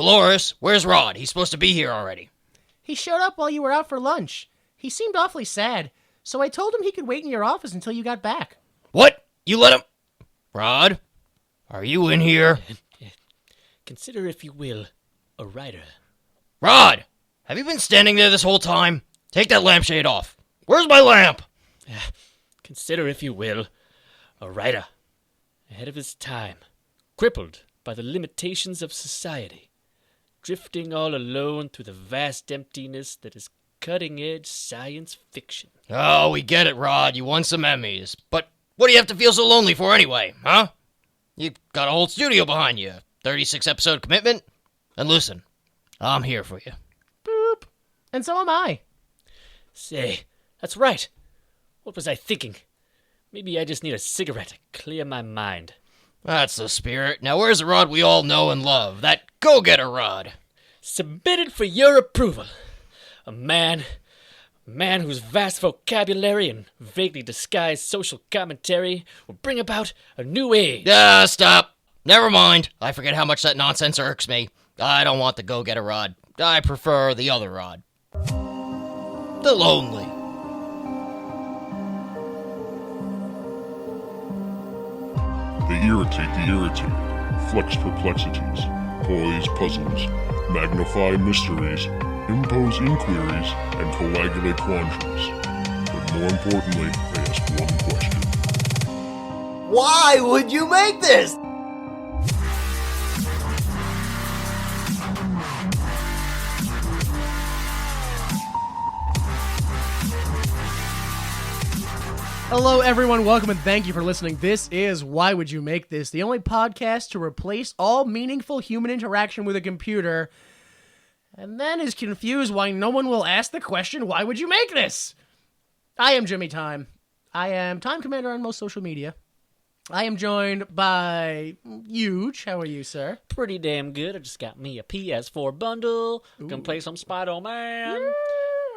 Dolores, where's Rod? He's supposed to be here already. He showed up while you were out for lunch. He seemed awfully sad, so I told him he could wait in your office until you got back. What? You let him... Rod? Are you in here? Consider, if you will, a writer. Rod! Have you been standing there this whole time? Take that lampshade off. Where's my lamp? Consider, if you will, a writer. Ahead of his time. Crippled by the limitations of society. Drifting all alone through the vast emptiness that is cutting-edge science fiction. Oh, we get it, Rod. You won some Emmys. But what do you have to feel so lonely for anyway, huh? You've got a whole studio behind you. 36-episode commitment. And listen, I'm here for you. Boop. And so am I. Say, that's right. What was I thinking? Maybe I just need a cigarette to clear my mind. That's the spirit. Now where's the Rod we all know and love? That go-getter Rod. Submitted for your approval. A man whose vast vocabulary and vaguely disguised social commentary will bring about a new age. Stop. Never mind. I forget how much that nonsense irks me. I don't want the go-getter Rod. I prefer the other Rod. The lonely. They irritate the irritated, flex perplexities, poise puzzles, magnify mysteries, impose inquiries, and coagulate quandaries. But more importantly, they ask one question. Why would you make this? Hello, everyone. Welcome and thank you for listening. This is Why Would You Make This? The only podcast to replace all meaningful human interaction with a computer, and then is confused why no one will ask the question, why would you make this? I am Jimmy Time. I am Time Commander on most social media. I am joined by Huge. How are you, sir? Pretty damn good. I just got me a PS4 bundle. Gonna play some Spider-Man. Yeah.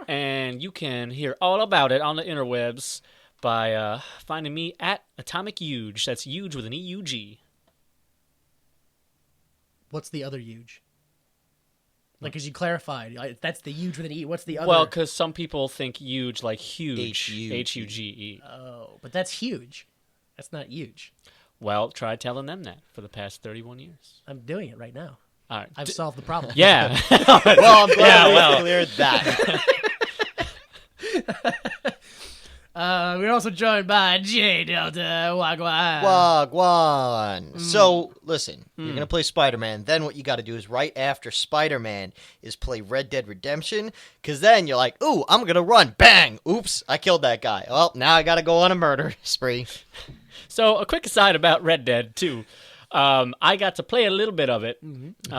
And you can hear all about it on the interwebs by finding me at Atomic Huge. That's Huge with an E-U-G. What's the other Huge? Like, as you clarified, that's the Huge with an E. What's the other? Well, because some people think huge like huge. H-U-G. H-U-G-E. Oh, but that's huge. That's not huge. Well, try telling them that for the past 31 years. I'm doing it right now. All right. I've solved the problem. Yeah. Well, I'm glad we cleared that. We're also joined by J Delta Wagwan. Wagwan. So, listen, you're going to play Spider-Man. Then what you got to do is right after Spider-Man is play Red Dead Redemption. Because then you're like, ooh, I'm going to run. Bang. Oops, I killed that guy. Well, now I got to go on a murder spree. So, a quick aside about Red Dead 2. I got to play a little bit of it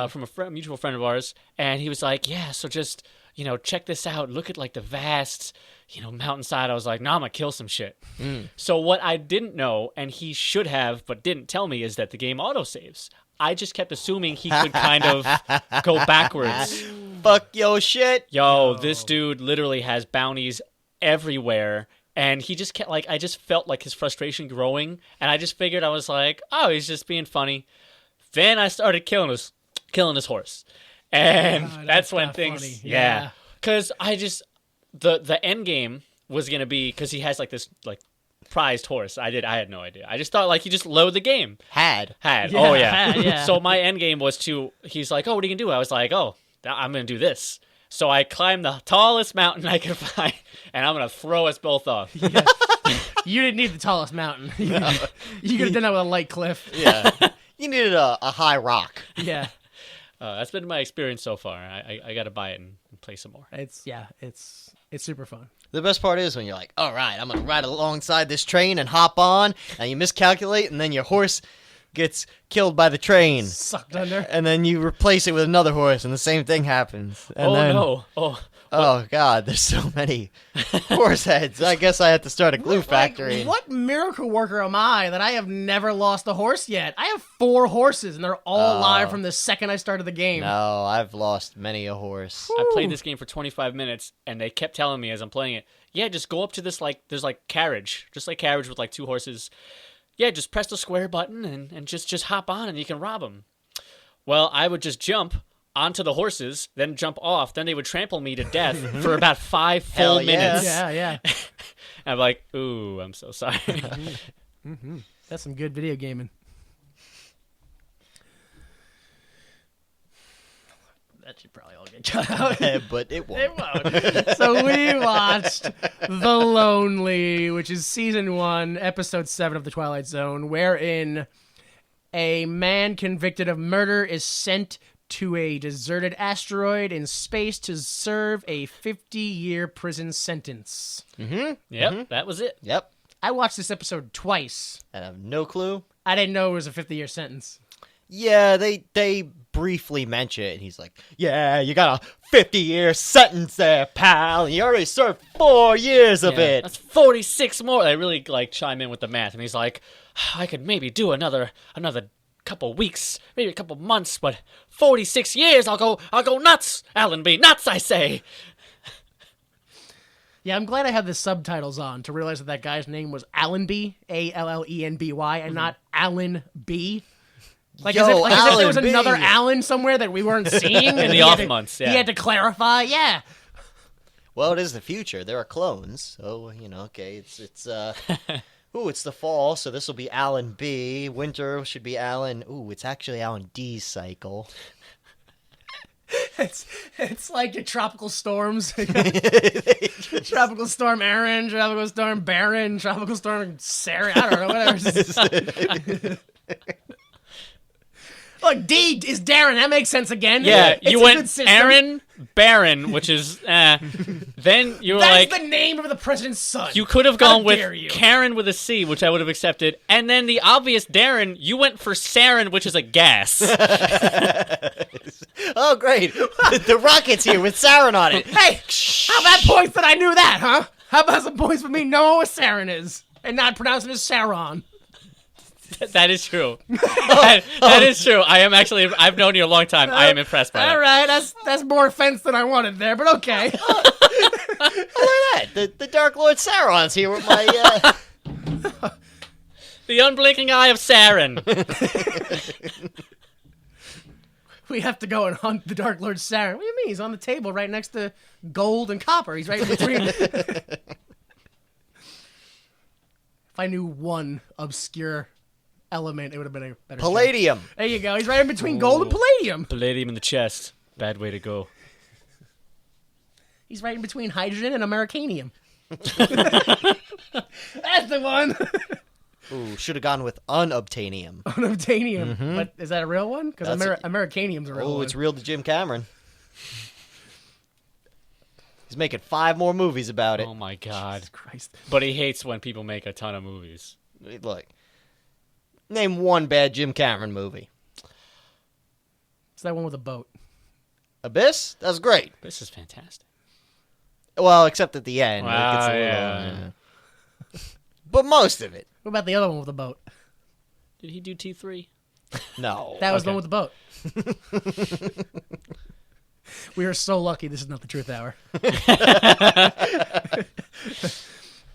from a mutual friend of ours. And he was like, yeah, so just, check this out. Look at, like, the vast... mountainside. I was like, nah, I'm gonna kill some shit. So what I didn't know, and he should have, but didn't tell me, is that the game autosaves. I just kept assuming he could kind of go backwards. Fuck yo shit. This dude literally has bounties everywhere, and he just kept, I just felt like his frustration growing, and I just figured, I was like, oh, he's just being funny. Then I started killing his horse. And that's when things... funny. Yeah. Because I just... The end game was gonna be because he has this prized horse. I had no idea. I just thought you just load the game. Had. Yeah, Oh yeah. yeah. So my end game was he's like, oh, what are you gonna do? I was like, oh, I'm gonna do this. So I climbed the tallest mountain I could find, and I'm gonna throw us both off. Yeah. You didn't need the tallest mountain. You could have done that with a light cliff. Yeah. You needed a high rock. Yeah. That's been my experience so far. I gotta buy it and play some more. It's super fun. The best part is when you're like, all right, I'm going to ride alongside this train and hop on, and you miscalculate, and then your horse gets killed by the train. Sucked under. And then you replace it with another horse, and the same thing happens. And no. Oh, God, there's so many horse heads. I guess I have to start a glue factory. What miracle worker am I that I have never lost a horse yet? I have 4 horses, and they're all alive from the second I started the game. No, I've lost many a horse. I played this game for 25 minutes, and they kept telling me as I'm playing it, yeah, just go up to this, there's carriage, just like carriage with 2 horses. Yeah, just press the square button and just hop on, and you can rob them. Well, I would just jump onto the horses, then jump off. Then they would trample me to death for about 5 full Hell yeah. minutes. Yeah. I'm like, ooh, I'm so sorry. That's some good video gaming. That should probably all get cut out. But it won't. It won't. So we watched The Lonely, which is season 1, episode 7 of The Twilight Zone, wherein a man convicted of murder is sent to a deserted asteroid in space to serve a 50-year prison sentence. Yep, that was it. Yep. I watched this episode twice. I have no clue. I didn't know it was a 50-year sentence. Yeah, they briefly mention it, and he's like, yeah, you got a 50-year sentence there, pal. You already served 4 years of it. That's 46 more. They really like chime in with the math, and he's like, I could maybe do another couple weeks, maybe a couple months, but 46 years, I'll go nuts, Allenby, nuts, I say. Yeah, I'm glad I had the subtitles on to realize that guy's name was Allenby, Allenby, and not Alan B. Like, as if there was Alan B. another Alan somewhere that we weren't seeing. In the off months, yeah. He had to clarify, yeah. Well, it is the future. There are clones, so okay. It's it's the fall, so this will be Alan B. Winter should be Alan. Ooh, it's actually Alan D's cycle. It's like the tropical storms. Tropical storm Aaron, tropical storm Baron, tropical storm Sarah. I don't know, whatever. Look, D is Darren. That makes sense again. Yeah, It's you a good went system. Aaron Baron, which is then you were That's like the name of the president's son. you could have How gone with dare you. Karen with a C, which I would have accepted, and then the obvious Darren, you went for Saren, which is a gas. Oh, great. The rocket's here with Sauron on it. Hey, how about points that I knew that, huh? How about some points for me knowing what Saren is and not pronouncing it as Sauron? That is true. That is true. I've known you a long time. I am impressed by All that. right, that's more offense than I wanted there, but okay. Look at that. The Dark Lord Sauron's here with my... The unblinking eye of Saren. We have to go and hunt the Dark Lord Saren. What do you mean? He's on the table right next to gold and copper. He's right in between. If I knew one obscure element, it would have been a better show. Palladium. There you go. He's right in between gold and palladium. Palladium in the chest. Bad way to go. He's right in between hydrogen and Americanium. That's the one. Ooh, should have gone with unobtainium. Unobtainium. But is that a real one? Because Americanium's a real one. Oh, it's real to Jim Cameron. He's making 5 more movies about it. Oh my god. Christ. But he hates when people make a ton of movies. Look, name one bad Jim Cameron movie. It's that one with a boat. Abyss? That's great. This is fantastic. Well, except at the end. Wow, it gets a little, yeah. But most of it. What about the other one with the boat? Did he do T3? No. That was the Okay. one with the boat. We are so lucky this is not the truth hour.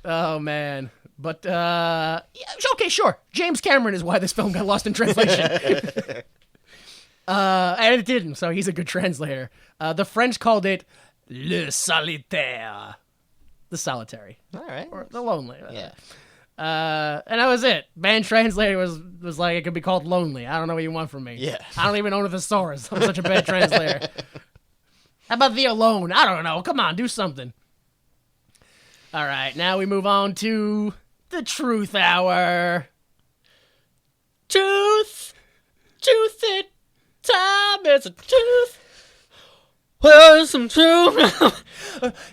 Oh, man. But, yeah, okay, sure. James Cameron is why this film got lost in translation. And it didn't, so he's a good translator. The French called it Le Solitaire. The solitary. All right. Or the lonely. Yeah. And that was it. Band translator was like, it could be called Lonely. I don't know what you want from me. Yeah. I don't even own a thesaurus. I'm such a bad translator. How about The Alone? I don't know. Come on, do something. All right, now we move on to the Truth Hour. Truth! Truth it! Time is a truth! Where's some truth?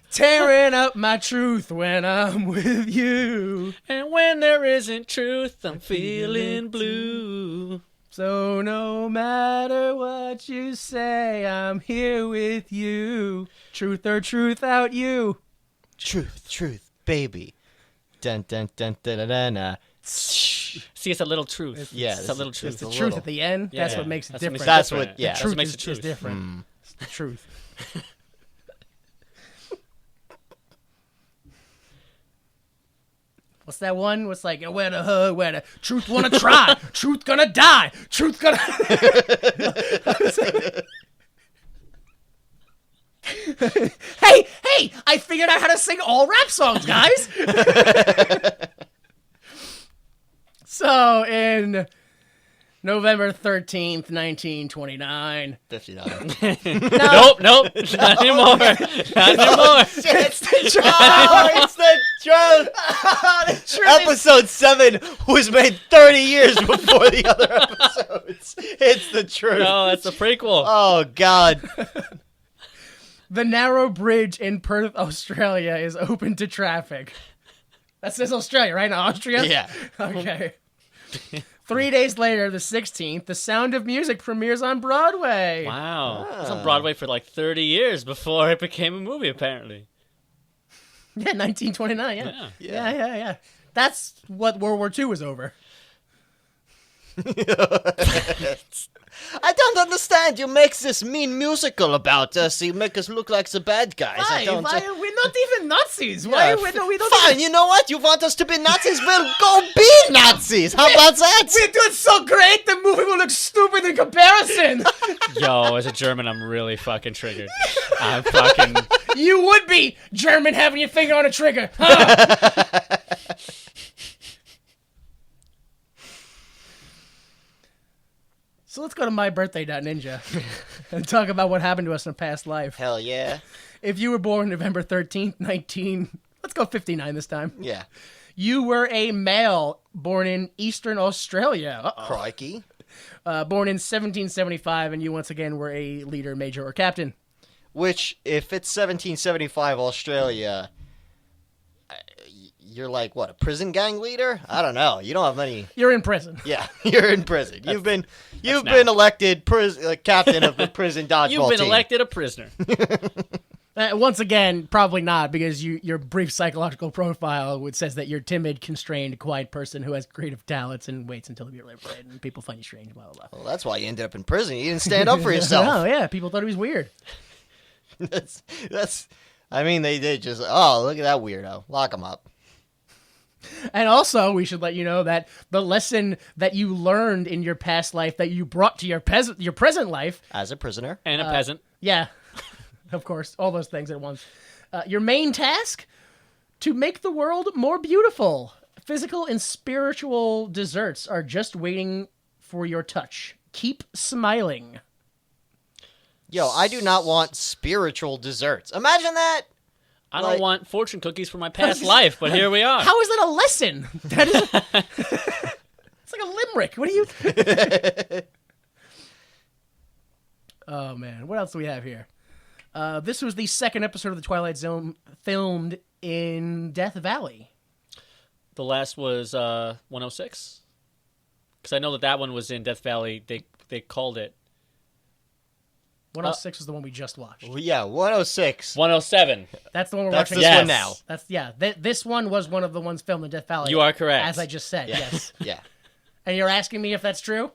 Tearing up my truth when I'm with you. And when there isn't truth, I'm feeling blue. So no matter what you say, I'm here with you. Truth or truth out you. Truth, baby. Dun dun dun dun dun dun. dun. See, it's a little truth. Yeah, it's a little truth. It's the a truth little. at the end. That's Yeah, what makes it that's what different. makes it That's different. what. Yeah. That's Truth what makes is, it truth. is different. It's the truth. What's that one? What's like, where the hood, where the truth wanna try, truth gonna die, truth gonna... figured out how to sing all rap songs, guys. So, in November 13th, 1929. 59. Nope, not anymore. Not anymore. It's the truth. Oh, it's the truth. The truth is- Episode 7 was made 30 years before the other episodes. It's the truth. No, that's a prequel. Oh, God. The narrow bridge in Perth, Australia is open to traffic. That says Australia, right? Not Austria? Yeah. Okay. 3 days later, the 16th, The Sound of Music premieres on Broadway. Wow. It was on Broadway for like 30 years before it became a movie, apparently. Yeah, 1929, Yeah. Yeah. That's what World War II was over. I don't understand. You make this mean musical about us. You make us look like the bad guys. Why? We're We're not even Nazis. Why? We don't Fine, even... you know what? You want us to be Nazis? We'll go be Nazis. How about that? We're doing so great, the movie will look stupid in comparison. Yo, as a German, I'm really fucking triggered. I'm fucking... You would be German having your finger on a trigger. Huh? So let's go to mybirthday.ninja and talk about what happened to us in a past life. Hell yeah. If you were born November 13th, let's go 59 this time. Yeah. You were a male born in Eastern Australia. Crikey. Born in 1775, and you once again were a leader, major, or captain. Which, if it's 1775 Australia, you're like, what, a prison gang leader? I don't know. You don't have many... You're in prison. Yeah, you're in prison. You've been elected captain of the prison dodgeball team. You've been elected a prisoner. Once again, probably not, because your brief psychological profile says that you're timid, constrained, quiet person who has creative talents and waits until you're liberated, and people find you strange, blah, blah, blah. Well, that's why you ended up in prison. You didn't stand up for yourself. Oh, yeah, people thought he was weird. That's. I mean, they did just. Oh, look at that weirdo. Lock him up. And also, we should let you know that the lesson that you learned in your past life that you brought to your present life, As a prisoner. And a peasant. yeah, of course, all those things at once. Your main task? To make the world more beautiful. Physical and spiritual desserts are just waiting for your touch. Keep smiling. Yo, I do not want spiritual desserts. Imagine that. I don't Like- want fortune cookies for my past life, but here we are. How is that a lesson? That is... It's like a limerick. What do you... Oh, man. What else do we have here? This was the second episode of The Twilight Zone filmed in Death Valley. The last was 106? Because I know that one was in Death Valley. They called it 106 was the one we just watched. Well, yeah, 106. 107. That's the one we're That's watching. this Yes. one now. That's yeah. This one was one of the ones filmed in Death Valley. You are correct. As I just said. Yeah. Yes. Yeah. And you're asking me if that's true?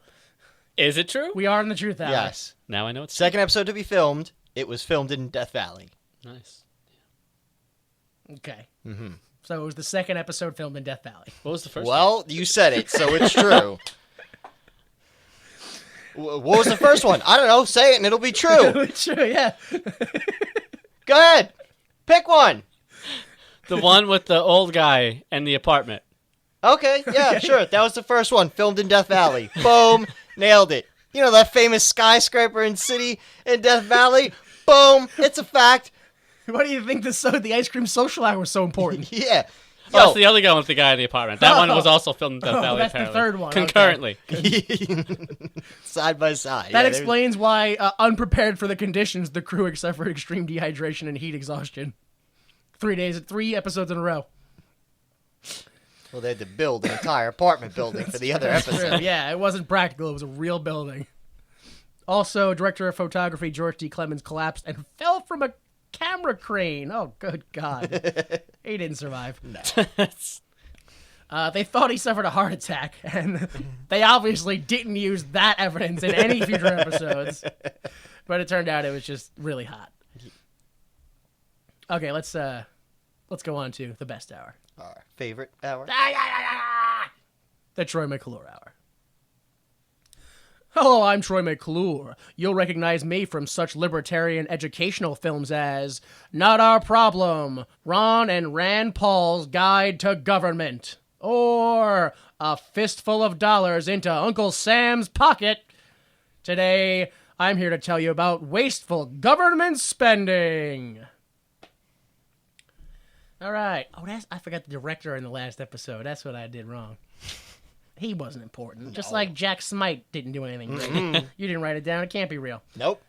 Is it true? We are in the truth hour. Yes. Now I know it's Second episode to be filmed. It was filmed in Death Valley. nice. Okay. So it was the second episode filmed in Death Valley. What was the first one? Well, you said it, so it's true. What was the first one? I don't know. Say it and it'll be true. True, yeah. Go ahead. Pick one. The one with the old guy and the apartment. Okay, yeah, sure. That was the first one, filmed in Death Valley. Boom. Nailed it. You know that famous skyscraper in city in Death Valley? Boom. It's a fact. Why do you think the ice cream social hour was so important? Yeah. Oh, Yo, that's the other guy with the guy in the apartment. That one was also filmed in Death Valley, that's the apparently. third one, okay. Concurrently. side by side. That Yeah, explains why, unprepared for the conditions, the crew suffered extreme dehydration and heat exhaustion. 3 episodes in a row. Well, they had to build an entire apartment building for the other episode. Yeah, it wasn't practical. It was a real building. Also, director of photography George D. Clemens collapsed and fell from a camera crane. Oh, good God. He didn't survive. They thought he suffered a heart attack, and they obviously didn't use that evidence in any future episodes. But it turned out it was just really hot. Okay, let's go on to the best hour. Our favorite hour. The Troy McClure Hour. Hello, I'm Troy McClure. You'll recognize me from such libertarian educational films as Not Our Problem, Ron and Rand Paul's Guide to Government, or A Fistful of Dollars into Uncle Sam's Pocket. Today, I'm here to tell you about wasteful government spending. All right. Oh, I forgot the director in the last episode. That's what I did wrong. He wasn't important. Just like Jack Smite didn't do anything great. You didn't write it down. It can't be real. Nope.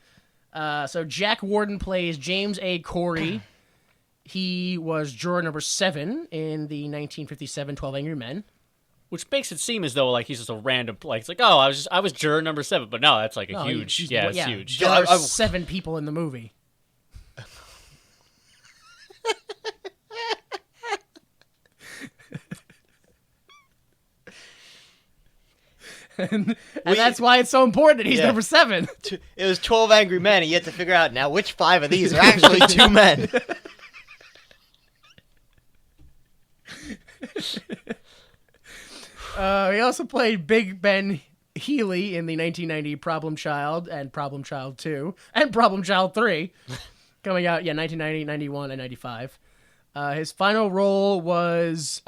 So Jack Warden plays James A. Corey. He was juror number 7 in the 1957 12 Angry Men. Which makes it seem as though like he's just a random like it's like, oh, I was juror number 7, but no, that's like a huge it's huge. There are 7 people in the movie. and that's why it's so important that he's number 7. It was 12 Angry Men, and you had to figure out now which 5 of these are actually 2 men. He also played Big Ben Healy in the 1990 Problem Child and Problem Child 2 and Problem Child 3, coming out 1990, 91, and 95. His final role was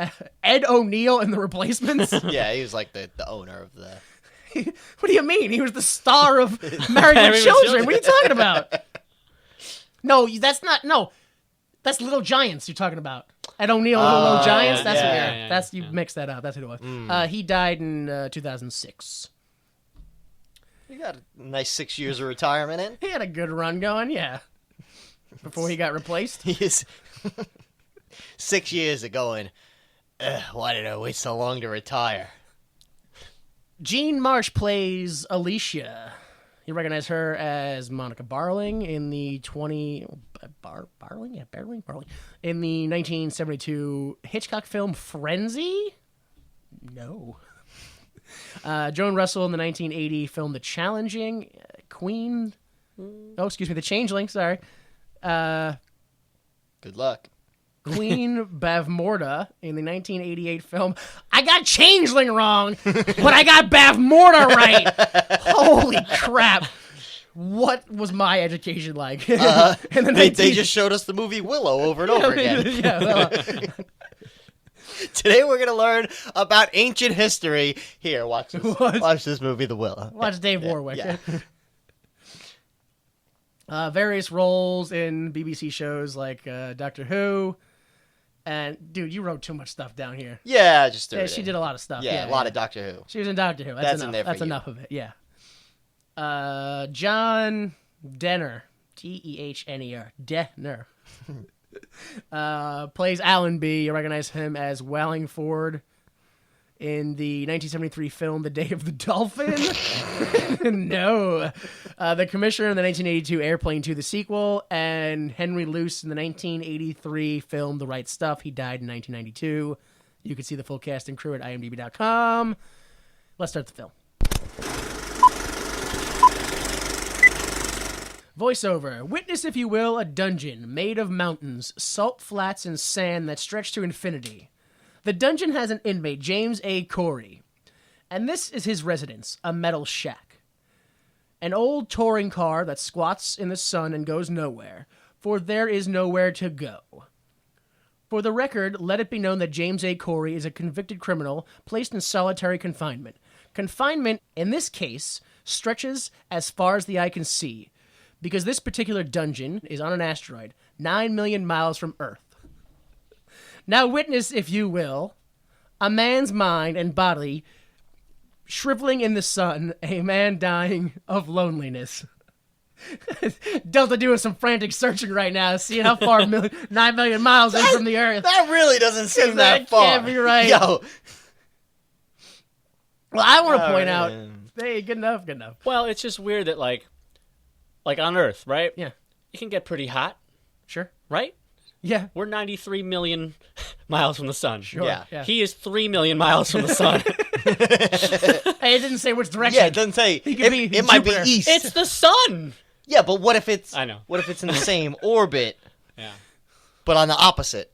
Ed O'Neill in The Replacements. Yeah, he was like the owner of the... What do you mean? He was the star of Married with Children. What are you talking about? No, that's not... No, that's Little Giants you're talking about. Ed O'Neill and Little Giants? You mixed that up. That's who it was. He died in 2006. He got a nice 6 years of retirement in. He had a good run going, yeah. Before he got replaced. He is 6 years of going, why did I wait so long to retire? Jean Marsh plays Alicia. You recognize her as Monica Barling in the Barling? In the 1972 Hitchcock film Frenzy? No. Joan Russell in the 1980 film The Challenging. The Changeling, sorry. Good luck. Queen Bavmorda in the 1988 film. I got Changeling wrong, but I got Bavmorda right. Holy crap. What was my education like? They just showed us the movie Willow over and over again. Today we're going to learn about ancient history. Here, watch this. Watch this movie, The Willow. Watch Dave Warwick. Yeah. Various roles in BBC shows like Doctor Who. And, dude, you wrote too much stuff down here. Yeah, just threw it she in. did a lot of stuff. Yeah, a lot of Doctor Who. She was in Doctor Who. That's enough. That's enough of it, yeah. John Denner. Dehner. Denner. Plays Alan B. You recognize him as Wallingford in the 1973 film The Day of the Dolphin. No. The Commissioner in the 1982 Airplane 2, the sequel, and Henry Luce in the 1983 film The Right Stuff. He died in 1992. You can see the full cast and crew at imdb.com. Let's start the film. Voiceover. Witness, if you will, a dungeon made of mountains, salt flats, and sand that stretch to infinity. The dungeon has an inmate, James A. Corey, and this is his residence, a metal shack. An old touring car that squats in the sun and goes nowhere, for there is nowhere to go. For the record, let it be known that James A. Corey is a convicted criminal placed in solitary confinement. Confinement, in this case, stretches as far as the eye can see, because this particular dungeon is on an asteroid 9 million miles from Earth. Now witness, if you will, a man's mind and body shriveling in the sun, a man dying of loneliness. Delta doing some frantic searching right now, seeing how far 9 million miles is from the Earth. That really doesn't seem that far. Can't be right. Yo. Well, I want to point out, hey, good enough. Well, it's just weird that like on Earth, right? Yeah. It can get pretty hot, Sure. right? Yeah. We're 93 million miles from the sun. Sure. Yeah. He is 3 million miles from the sun. Hey, it didn't say which direction. Yeah, it doesn't say. It might be east. It's the sun. Yeah, but what if it's... I know. What if it's in the same orbit, Yeah. but on the opposite?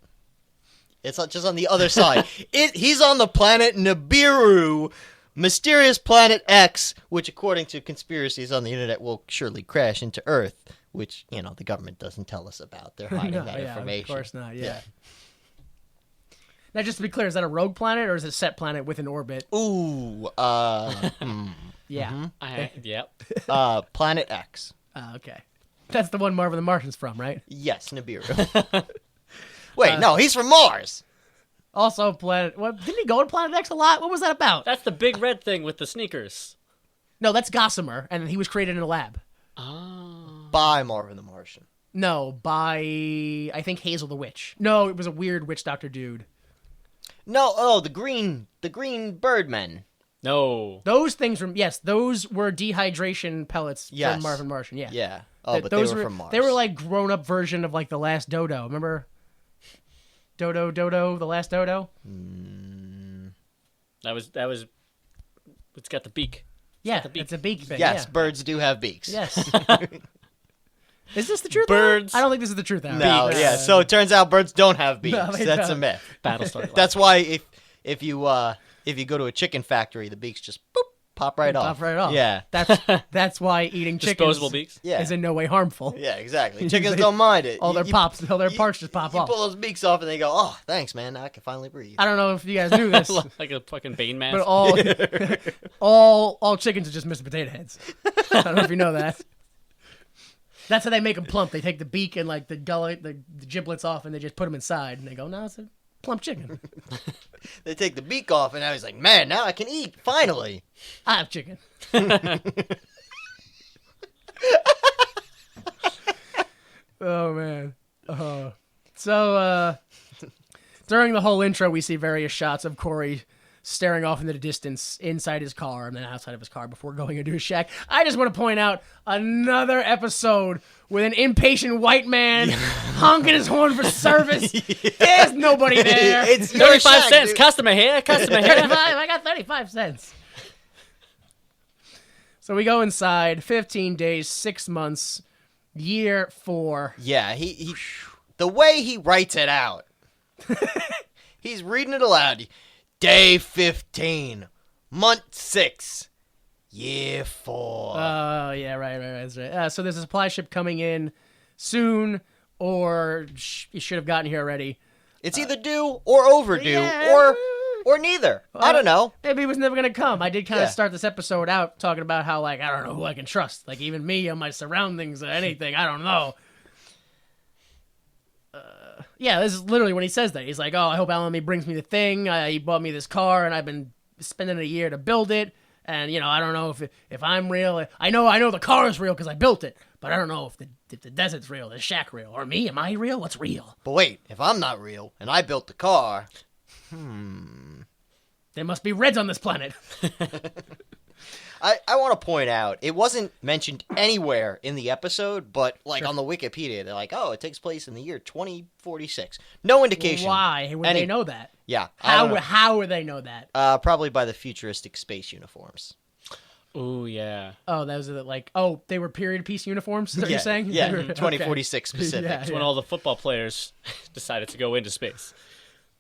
It's not just on the other side. He's on the planet Nibiru, mysterious planet X, which according to conspiracies on the internet will surely crash into Earth, which, the government doesn't tell us about. They're hiding No, that yeah, information. of course not. Yeah. Yeah. Now, just to be clear, is that a rogue planet or is it a set planet with an orbit? Ooh, Yeah. Yep. Planet X. Okay. That's the one Marvin the Martian's from, right? Yes, Nibiru. Wait, no, he's from Mars. Also, Planet. What didn't he go to Planet X a lot? What was that about? That's the big red thing with the sneakers. No, that's Gossamer, and he was created in a lab. Oh. By Marvin the Martian. No, by I think Hazel the Witch. No, it was a weird witch doctor dude. No, the green Birdmen. No. Those things from those were dehydration pellets Yes. from Marvin Martian. Yeah. Yeah. Oh, but they those were from Mars. They were like grown up version of like the last Dodo. Remember? Dodo, the last Dodo. That was. It's got the beak. Yeah, the beak. it's a beak thing. Yes, yeah. birds do have beaks. Yes. Is this the truth? Birds. I don't think this is the truth. No, yeah. So it turns out birds don't have beaks. No, they That's a don't. myth. Battlestar. That's why if you go to a chicken factory, the beaks just boop, pop right off. Pop right off. Yeah. That's why eating chickens Disposable beaks. Yeah. is in no way harmful. Yeah, exactly. Chickens don't mind it. All their parts just pop you off. pull those beaks off and they go, "Oh, thanks, man. Now I can finally breathe." I don't know if you guys knew this, Like a fucking Bane mask. but all chickens are just Mr. Potato Heads. I don't know if you know that. That's how they make them plump. They take the beak and like the gullet, the giblets off, and they just put them inside, and they go, "Now it's a plump chicken. They take the beak off, and now he's like, "Man, now I can eat finally." I have chicken." Oh man. So during the whole intro, we see various shots of Corey staring off into the distance inside his car and then outside of his car before going into his shack. I just want to point out another episode with an impatient white man honking his horn for service. There's nobody there. It's your 35 shack, cents. dude. Customer here. Customer 35. here. I got 35 cents. So we go inside. 15 days, 6 months, year 4. Yeah, he the way he writes it out. He's reading it aloud. Day 15, month 6, year 4. Oh, yeah, right. That's right. So there's a supply ship coming in soon, or you should have gotten here already. It's either due or overdue, yeah. or neither. I don't know. Maybe it was never going to come. I did kind of Yeah. start this episode out talking about how, like, I don't know who I can trust. Like, even me and my surroundings or anything. I don't know. Yeah, this is literally when he says that. He's like, "Oh, I hope Alan brings me the thing. He bought me this car, and I've been spending a year to build it. And I don't know if I'm real. I know the car is real because I built it, but I don't know if the desert's real, the shack real, or me. Am I real? What's real? But wait, if I'm not real and I built the car, There must be reds on this planet." I want to point out, it wasn't mentioned anywhere in the episode, but like on the Wikipedia, they're like, "Oh, it takes place in the year 2046." No indication. Why would they know that? Yeah. I don't know. How would they know that? Probably by the futuristic space uniforms. Ooh, yeah. Oh, that was like, oh, they were period piece uniforms. Is that what you're saying? Yeah, Okay. 2046 specific. Yeah, It's when all the football players decided to go into space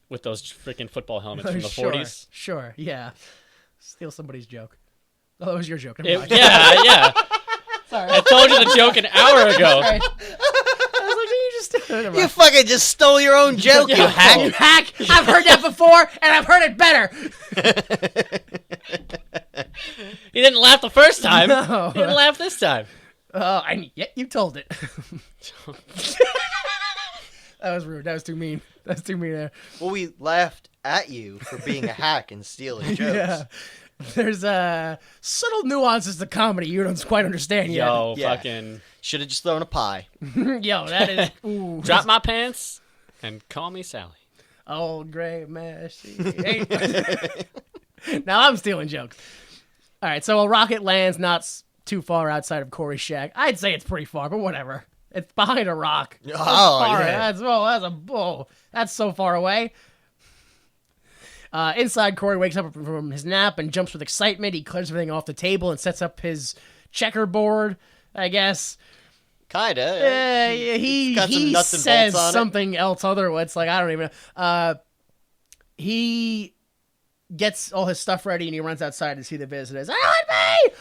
with those freaking football helmets from the Sure, 40s. Sure, yeah. Steal somebody's joke. Oh, that was your joke. Never Yeah, mind. yeah. Sorry. I told you the joke an hour ago. Sorry. I was like, you just never You mind. fucking just stole your own joke, you You hack. hack! I've heard that before, and I've heard it better. He didn't laugh the first time. No. He didn't laugh this time. Yet you told it. That was rude. That was too mean. That's too mean there. Well, we laughed at you for being a hack and stealing jokes. Yeah. There's subtle nuances to comedy you don't quite understand yet. Yo, Yeah. fucking Should have just thrown a pie. Yo, that is ooh. drop my pants and call me Sally. Old gray messy. Now I'm stealing jokes. All right, so a rocket lands not too far outside of Corey's shack. I'd say it's pretty far, but whatever. It's behind a rock. Oh, Far. yeah. That's so far away. Inside, Corey wakes up from his nap and jumps with excitement. He clears everything off the table and sets up his checkerboard, I guess. Kinda. He got some nuts and says bolts on it. something else other. It's like, I don't even know. He gets all his stuff ready, and he runs outside to see the visitors. Allenby!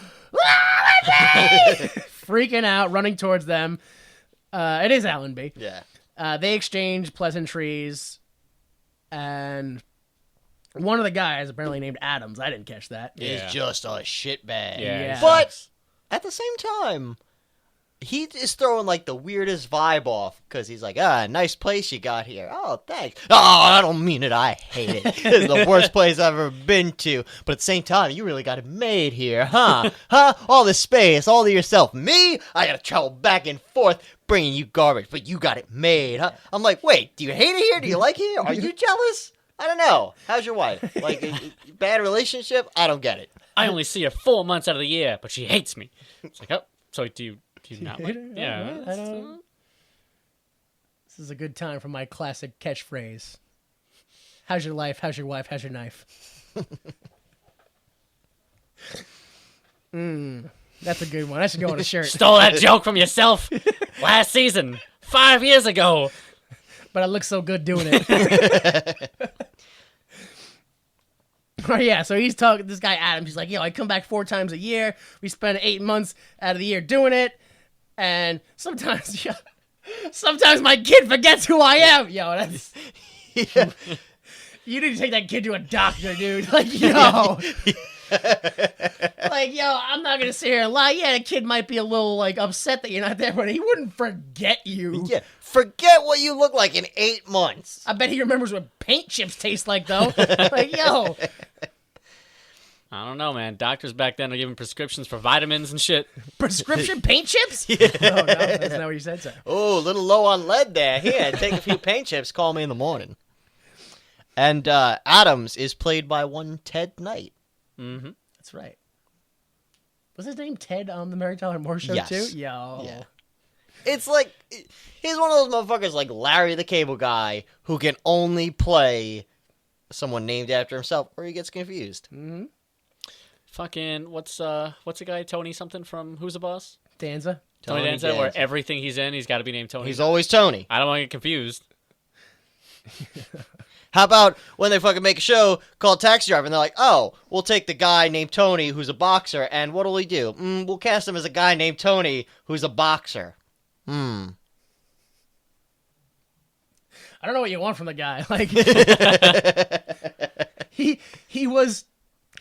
Allenby! Freaking out, running towards them. It is Allenby. Yeah. They exchange pleasantries, and one of the guys, apparently named Adams, I didn't catch that. Yeah. Is just a shitbag. Yeah. But at the same time, he is throwing like the weirdest vibe off because he's like, nice place you got here. Oh, thanks. Oh, I don't mean it. I hate it. This is the worst place I've ever been to. But at the same time, you really got it made here, huh? Huh? All this space, all to yourself. Me? I got to travel back and forth bringing you garbage, but you got it made, huh? I'm like, wait, do you hate it here? Do you like it here? Are you jealous? I don't know. How's your wife? Like, a bad relationship? I don't get it. I only see her 4 months out of the year, but she hates me. It's like, oh, so do you not like? Yeah. I don't. This is a good time for my classic catchphrase. How's your life? How's your wife? How's your knife? That's a good one. I should go on a shirt. Stole that joke from yourself last season, 5 years ago. But I look so good doing it. Oh, yeah, so he's talking, this guy Adams, he's like, I come back 4 times a year. We spend 8 months out of the year doing it. And sometimes, sometimes my kid forgets who I am. That's... Yeah. You need to take that kid to a doctor, dude. Like, like, I'm not going to sit here and lie. Yeah, the kid might be a little, like, upset that you're not there, but he wouldn't forget you. Yeah, forget what you look like in 8 months. I bet he remembers what paint chips taste like, though. Like, I don't know, man. Doctors back then are giving prescriptions for vitamins and shit. Prescription paint chips? Yeah. Oh, no, that's not what you said, sir. Oh, a little low on lead there. Here, take a few paint chips. Call me in the morning. And Adams is played by one Ted Knight. Mm-hmm. That's right. Was his name Ted on the Mary Tyler Moore Show, Yes. too? Yo. Yeah. It's like, he's one of those motherfuckers like Larry the Cable Guy who can only play someone named after himself or he gets confused. Mm-hmm. Fucking, what's the guy, Tony something from Who's the Boss? Danza. Tony Danza, where everything he's in, he's got to be named Tony. He's always Tony. I don't want to get confused. How about when they fucking make a show called Taxi Driver and they're like, oh, we'll take the guy named Tony who's a boxer and what'll he do? We'll cast him as a guy named Tony who's a boxer. I don't know what you want from the guy. Like he was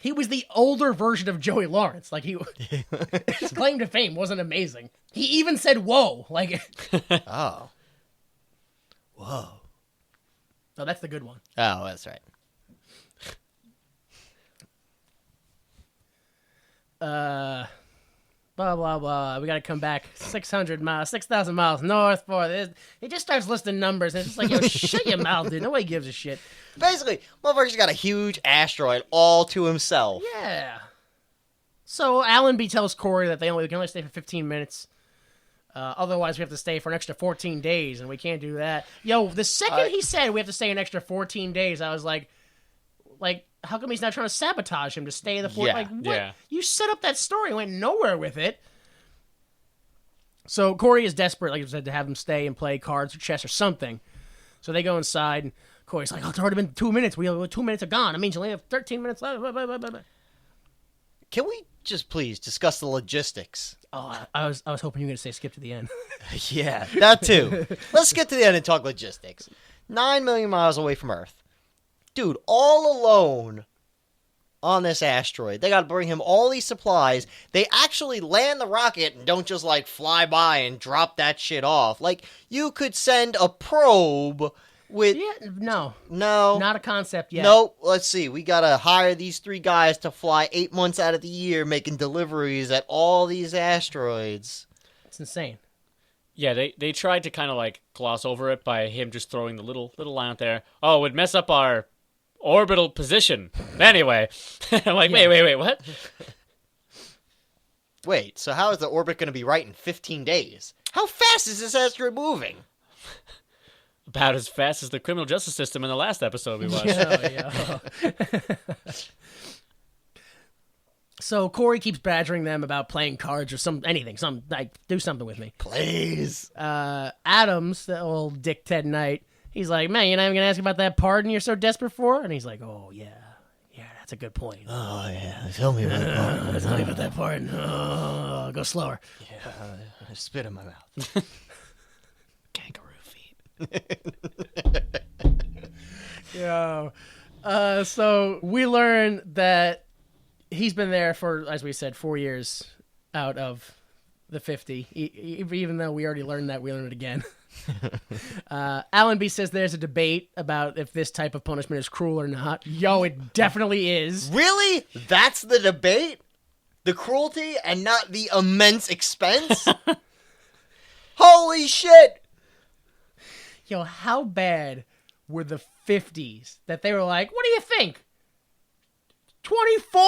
the older version of Joey Lawrence. Like his claim to fame wasn't amazing. He even said "whoa." Like Oh. Whoa. no, that's the good one. Oh, that's right. Blah blah blah. We gotta come back 600 miles, 6,000 miles north for this. He just starts listing numbers, and it's just like, yo, shut your mouth, dude. Nobody gives a shit. Basically, motherfucker's got a huge asteroid all to himself. Yeah. So Allenby tells Corey that they can only stay for 15 minutes. Otherwise, we have to stay for an extra 14 days, and we can't do that. Yo, the second he said we have to stay an extra 14 days, I was like, how come he's not trying to sabotage him to stay the 14? Yeah, Like, what? yeah. You set up that story, went nowhere with it. So Corey is desperate, like I said, to have him stay and play cards or chess or something. So they go inside, and Corey's like, it's already been 2 minutes. 2 minutes are gone. That means you only have 13 minutes left. Blah, blah, blah, blah. Can we just please discuss the logistics? Oh, I was hoping you were going to say skip to the end. Yeah, that too. Let's get to the end and talk logistics. 9 million miles away from Earth. Dude, all alone on this asteroid. They got to bring him all these supplies. They actually land the rocket and don't just, like, fly by and drop that shit off. Like, you could send a probe with... Yeah, no. No. Not a concept yet. Nope. Let's see. We got to hire these 3 guys to fly 8 months out of the year making deliveries at all these asteroids. It's insane. Yeah, they tried to kind of like gloss over it by him just throwing the little line out there. Oh, it would mess up our orbital position. Anyway, I'm like, wait, what? Wait, so how is the orbit going to be right in 15 days? How fast is this asteroid moving? About as fast as the criminal justice system in the last episode we watched. Yeah. So Corey keeps badgering them about playing cards or anything. Do something with me. Please. Adams, the old Dick Ted Knight, he's like, man, you're not even going to ask about that pardon you're so desperate for? And he's like, oh, yeah, That's a good point. Oh, yeah. Tell me about that part. Tell me about that part. Oh, go slower. Yeah, spit in my mouth. Kangaroo feet. Yeah. So we learn that he's been there for, as we said, 4 years out of the 50. Even though we already learned that, we learned it again. Allenby says there's a debate about if this type of punishment is cruel or not. Yo, it definitely is. Really? That's the debate? The cruelty and not the immense expense? Holy shit! Yo, how bad were the 50s that they were like, what do you think? 24?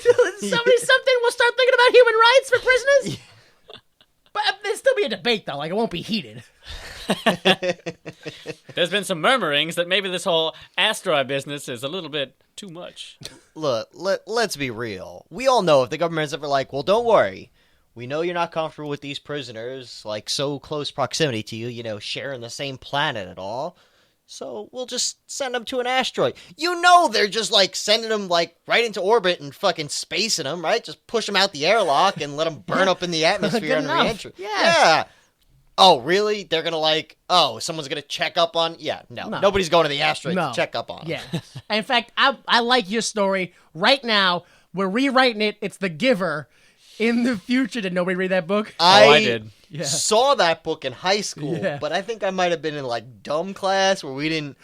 70-something? We'll start thinking about human rights for prisoners? But there'll still be a debate, though. Like, it won't be heated. There's been some murmurings that maybe this whole asteroid business is a little bit too much. Look, let's be real. We all know if the government's ever like, well, don't worry. We know you're not comfortable with these prisoners, like, so close proximity to you, you know, sharing the same planet at all. So we'll just send them to an asteroid. You know they're just, like, sending them, like, right into orbit and fucking spacing them, right? Just push them out the airlock and let them burn up in the atmosphere on re-entry. Yeah. Oh, really? They're gonna, like, oh, someone's gonna check up on... Yeah, no. Nobody's going to the asteroid to check up on them. Yeah. In fact, I like your story. Right now, we're rewriting it. It's The Giver. In the future, did nobody read that book? I did. Yeah. Saw that book in high school, but I think I might have been in, like, dumb class where we didn't...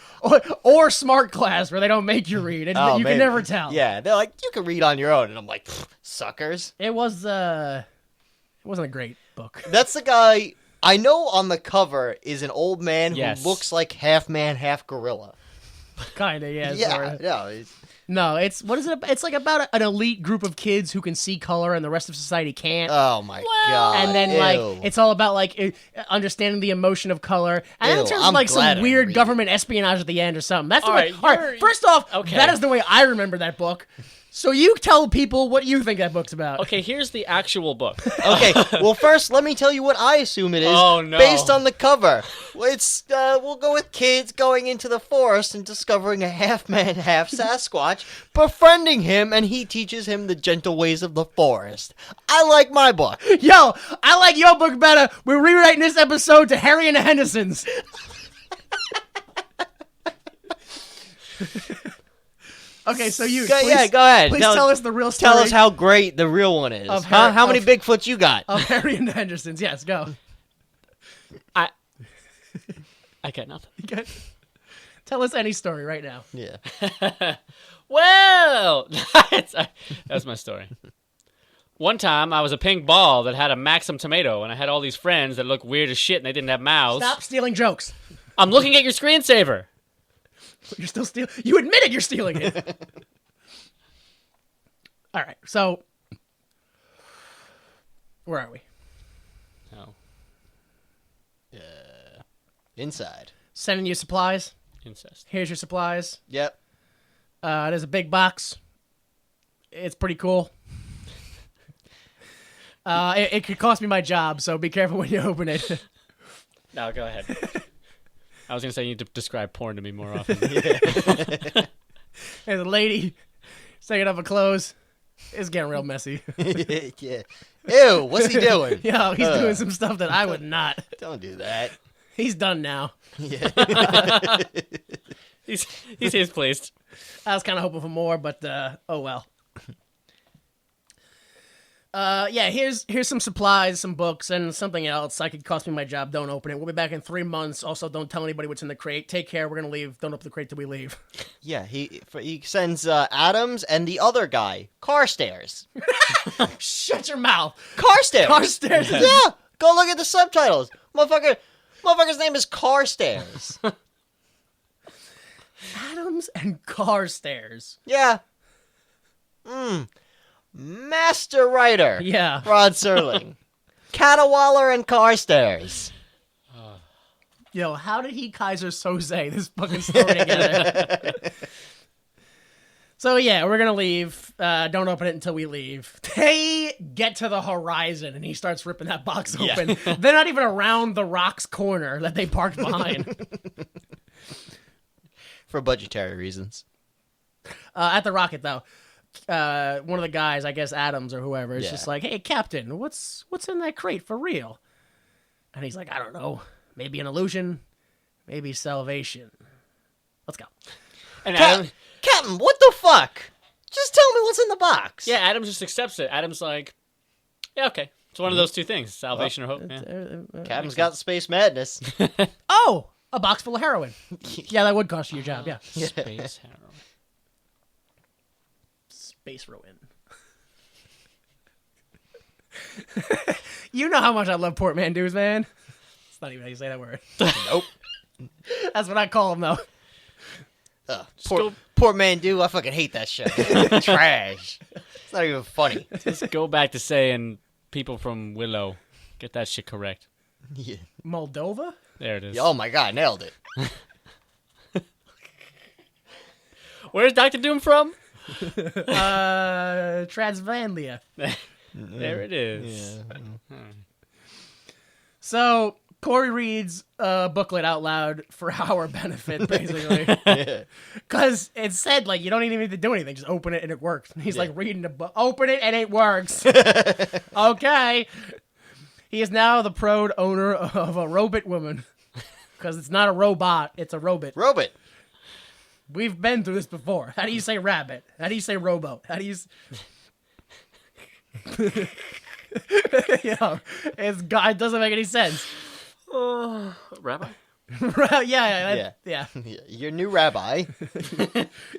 Or smart class where they don't make you read. You can never tell. Yeah, they're like, you can read on your own. And I'm like, suckers. It wasn't a great book. That's the guy... I know on the cover is an old man who looks like half man, half gorilla. Kinda, yeah. Yeah, no, it's what is it? It's like about an elite group of kids who can see color and the rest of society can't. Oh my god! And then like it's all about like understanding the emotion of color, and then there's like some weird government espionage at the end or something. That's the way. All right, first off, that is the way I remember that book. So you tell people what you think that book's about. Okay, here's the actual book. Okay, well first let me tell you what I assume it is. Oh no! Based on the cover, it's we'll go with kids going into the forest and discovering a half man, half Sasquatch, befriending him, and he teaches him the gentle ways of the forest. I like my book. Yo, I like your book better. We're rewriting this episode to Harry and the Hendersons. Okay, so go ahead. Please tell us the real story. Tell us how great the real one is. How many Bigfoots you got? Of Harry and the Hendersons. Yes, go. I got nothing. Okay. Tell us any story right now. Yeah. Well, that's my story. One time, I was a pink ball that had a Maxim tomato, and I had all these friends that looked weird as shit, and they didn't have mouths. Stop stealing jokes. I'm looking at your screensaver. You're still stealing. You admitted you're stealing it. All right, so where are we? Oh. Inside. Sending you supplies. Incest. Here's your supplies. Yep. There's a big box. It's pretty cool. It could cost me my job, so be careful when you open it. No, go ahead. I was going to say you need to describe porn to me more often. There's a lady taking off her clothes. It's getting real messy. Yeah. Ew, what's he doing? Yo, he's doing some stuff that I would not. Don't do that. He's done now. Yeah. He seems pleased. I was kind of hoping for more, but oh well. Yeah, here's some supplies, some books, and something else. Like, it cost me my job. Don't open it. We'll be back in 3 months. Also, don't tell anybody what's in the crate. Take care. We're gonna leave. Don't open the crate till we leave. Yeah, he sends Adams and the other guy Carstairs. Shut your mouth. Carstairs. Carstairs. Yeah. Go look at the subtitles. Motherfucker's name is Carstairs. Adams and Carstairs. Yeah. Master writer. Yeah. Rod Serling. Catawaller and Carstairs. Yo, how did he Kaiser Soze this fucking story together? So yeah, we're gonna leave. Don't open it until we leave. They get to the horizon and he starts ripping that box open. Yeah. They're not even around the Rock's corner that they parked behind. For budgetary reasons. At the rocket, though, one of the guys, I guess Adams or whoever, is Yeah. just like, "Hey, Captain, what's in that crate for real?" And he's like, "I don't know. Maybe an illusion, maybe salvation. Let's go." And Adam, Captain, what the fuck? Just tell me what's in the box. yeah, Adam just accepts it. Adam's like, yeah, okay. It's one of those two things: salvation or hope. Yeah. Captain's got space madness. Oh, a box full of heroin. Yeah, that would cost you your job. Yeah, Space heroin. space ruin. You know how much I love portmanteaus, man. It's not even how you say that word. Nope. That's what I call them, though. Poor man, dude. I fucking hate that shit. Trash. It's not even funny. Just go back to saying people from Willow. Get that shit correct. Yeah. Moldova? There it is. Oh my god, nailed it. Where's Dr. Doom from? Transvanlia. There it is. Yeah. So Corey reads a booklet out loud for our benefit, basically. Yeah. Because it said, like, you don't even need to do anything. Just open it and it works. And he's like reading the book. Open it and it works. Okay. He is now the proud owner of a robot woman. Because it's not a robot, it's a robot. Robot. We've been through this before. How do you say rabbit? How do you say rowboat? How do you... It doesn't make any sense. Rabbi? Yeah. Yeah. Your new rabbi.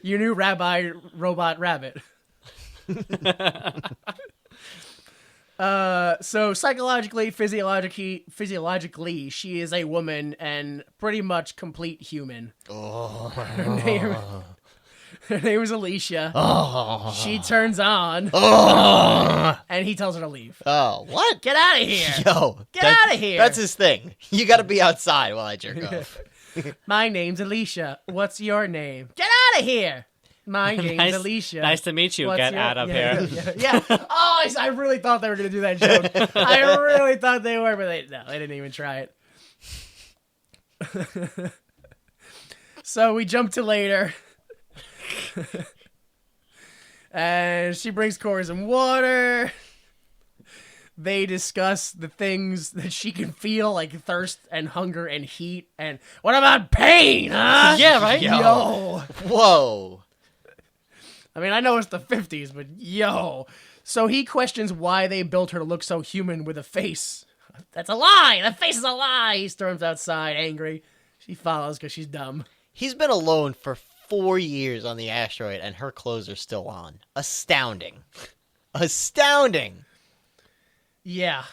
Your new rabbi robot rabbit. So physiologically, she is a woman and pretty much complete human. Her name is Alicia. She turns on, and he tells her to leave. Oh, what? Get out of here! Yo. Get outta here. That's his thing. You gotta be outside while I jerk off. My name's Alicia. What's your name? Get out of here! My name's Alicia. Nice to meet you. What's Get your- out of yeah, here. Yeah. Oh, I really thought they were gonna do that joke. I really thought they were, but they didn't even try it. So we jump to later. And she brings Corey some water. They discuss the things that she can feel, like thirst and hunger and heat. And what about pain, huh? Yeah, right? Yo. Whoa. I mean, I know it's the 50s, but yo. So he questions why they built her to look so human with a face. That's a lie. That face is a lie. He storms outside, angry. She follows because she's dumb. He's been alone for 4 years on the asteroid, and her clothes are still on. Astounding. Astounding. Yeah,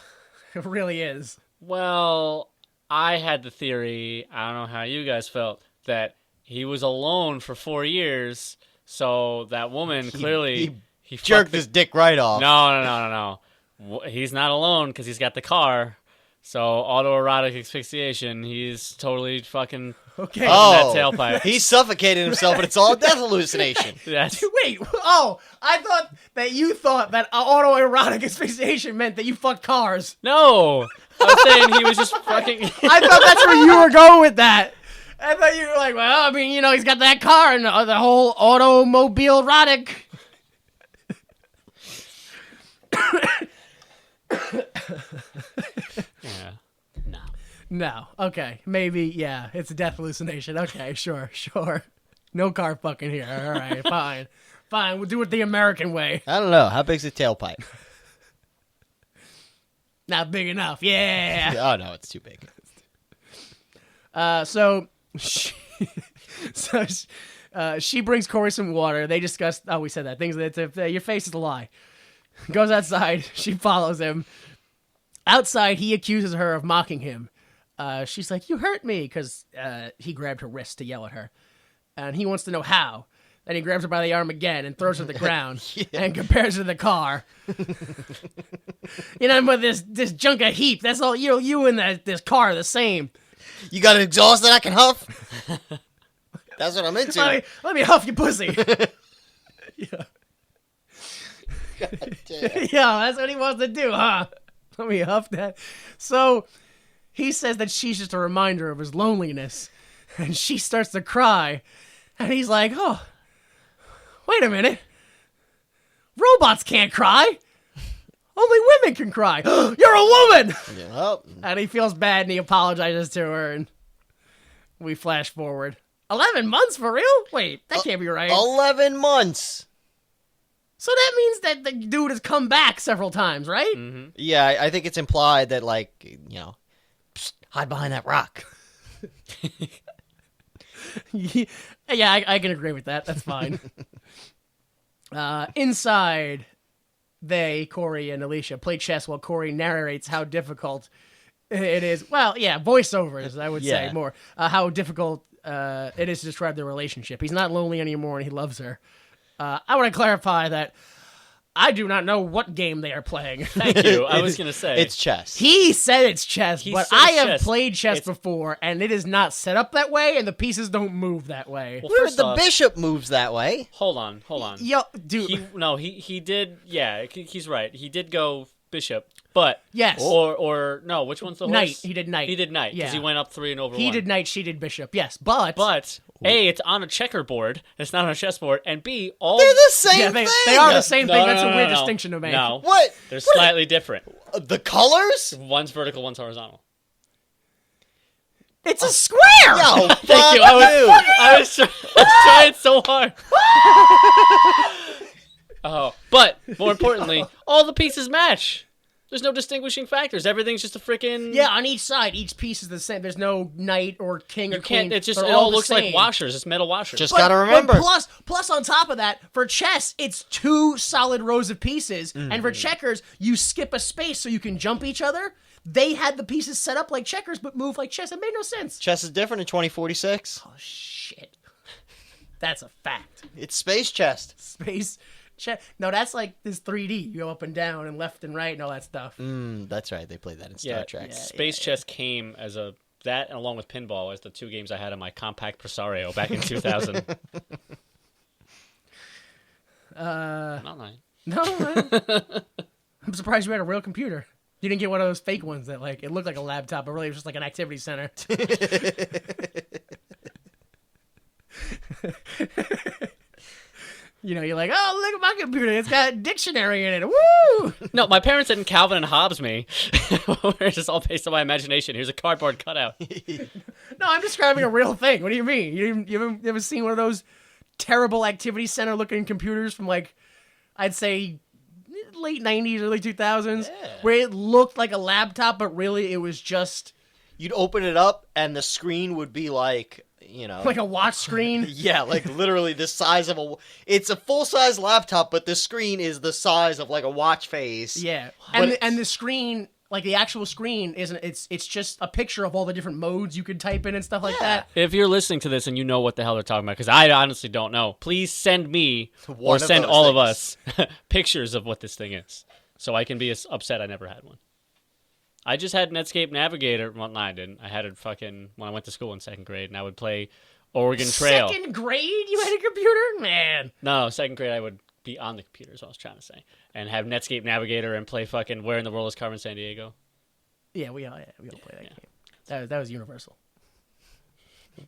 it really is. Well, I had the theory, I don't know how you guys felt, that he was alone for 4 years, so that woman clearly... He jerked his dick right off. No. He's not alone because he's got the car. So autoerotic asphyxiation, he's totally fucking Okay. Oh, that tailpipe. He suffocated himself, but it's all a death hallucination. That's, Wait, I thought that you thought that autoerotic asphyxiation meant that you fucked cars. no, I was saying he was just fucking... I thought that's where you were going with that. I thought you were like, well, I mean, he's got that car and the whole automobile erotic. Yeah. No. No. Okay. Maybe, yeah. It's a death hallucination. Okay, sure. No car fucking here. All right, fine. Fine, we'll do it the American way. I don't know. How big's the tailpipe? Not big enough. Yeah. Oh, no, it's too big. She brings Corey some water. They discuss, we said that. Things that your face is a lie. Goes outside. She follows him. Outside, he accuses her of mocking him. She's like, "You hurt me," because he grabbed her wrist to yell at her. And he wants to know how. Then he grabs her by the arm again and throws her to the ground and compares her to the car. But this junk of heap, that's all, you and this car are the same. You got an exhaust that I can huff? That's what I'm into. Let me huff your pussy. Yeah. Damn. Yeah, that's what he wants to do, huh? Let me huff that. So he says that she's just a reminder of his loneliness, and she starts to cry, and he's like, "Oh, Wait a minute. Robots can't cry. Only women can cry. You're a woman! Yep. And he feels bad and he apologizes to her and we flash forward. 11 months for real? Wait, that can't be right. 11 months. So that means that the dude has come back several times, right? Mm-hmm. Yeah, I think it's implied that, like, psst, hide behind that rock. Yeah, I can agree with that. That's fine. Inside, Corey and Alicia, play chess while Corey narrates how difficult it is. Well, yeah, voiceovers, I would say more. How difficult it is to describe their relationship. He's not lonely anymore and he loves her. I want to clarify that I do not know what game they are playing. Thank you. I was going to say. It's chess. He said it's chess, He but said I it's have chess. played chess before, and it is not set up that way, and the pieces don't move that way. Well, Where first the off, bishop moves that way. hold on. Yo, dude. He did. Yeah, he's right. He did go bishop, but Yes. or no, which one's the horse? Knight. He did knight. He did knight because Yeah. he went up 3 and over. He 1. did knight, she did bishop. Yes, but A, it's on a checkerboard. It's not on a chessboard. And B, all They're the same yeah, thing. they are the same No, thing. no, That's no, a no, weird no. distinction to make. No, What? they're slightly different. The colors? One's vertical, one's horizontal. It's a square. Yo, Thank fuck you. you. I was trying so hard. Oh, but more importantly, all the pieces match. There's no distinguishing factors. Everything's just a freaking. Yeah, on each side, each piece is the same. There's no knight or king You or queen. can't. It's just. They're It all the looks like same. washers. It's metal washers. Just gotta remember. But plus on top of that, for chess, it's 2 solid rows of pieces, and Mm-hmm. for checkers, you skip a space so you can jump each other. They had the pieces set up like checkers, but move like chess. It made no sense. Chess is different in 2046. Oh shit, that's a fact. It's space chess. Space. No, that's like this 3D. You go up and down and left and right and all that stuff. That's right. They played that in Star Trek. Space chess came as that, and along with pinball, as the 2 games I had on my compact Presario back in 2000. Not lying. No, I'm surprised you had a real computer. You didn't get one of those fake ones that like it looked like a laptop, but really it was just like an activity center. You know, you're like, oh, look at my computer. It's got a dictionary in it. Woo! No, my parents didn't Calvin and Hobbes me. It's just all based on my imagination. Here's a cardboard cutout. No, I'm describing a real thing. What do you mean? You ever seen one of those terrible activity center looking computers from like, I'd say, late 90s, early 2000s, where it looked like a laptop, but really it was just You'd open it up, and the screen would be like, like a watch screen. yeah, like literally the size of it's a full-size laptop, but the screen is the size of like a watch face. Yeah, But and the screen, like the actual screen, isn't. It's just a picture of all the different modes you could type in and stuff like that. If you're listening to this and you know what the hell they're talking about, because I honestly don't know, please send me One or of send those all of things. us pictures of what this thing is, so I can be as upset I never had one. I just had Netscape Navigator. Well, no, I didn't. I had it fucking when I went to school in 2nd grade, and I would play Oregon Trail. 2nd grade, you had a computer, man. No, 2nd grade I would be on the computer, is what I was trying to say, and have Netscape Navigator and play fucking Where in the World is Carmen Sandiego. Yeah, we all play that game. That was universal.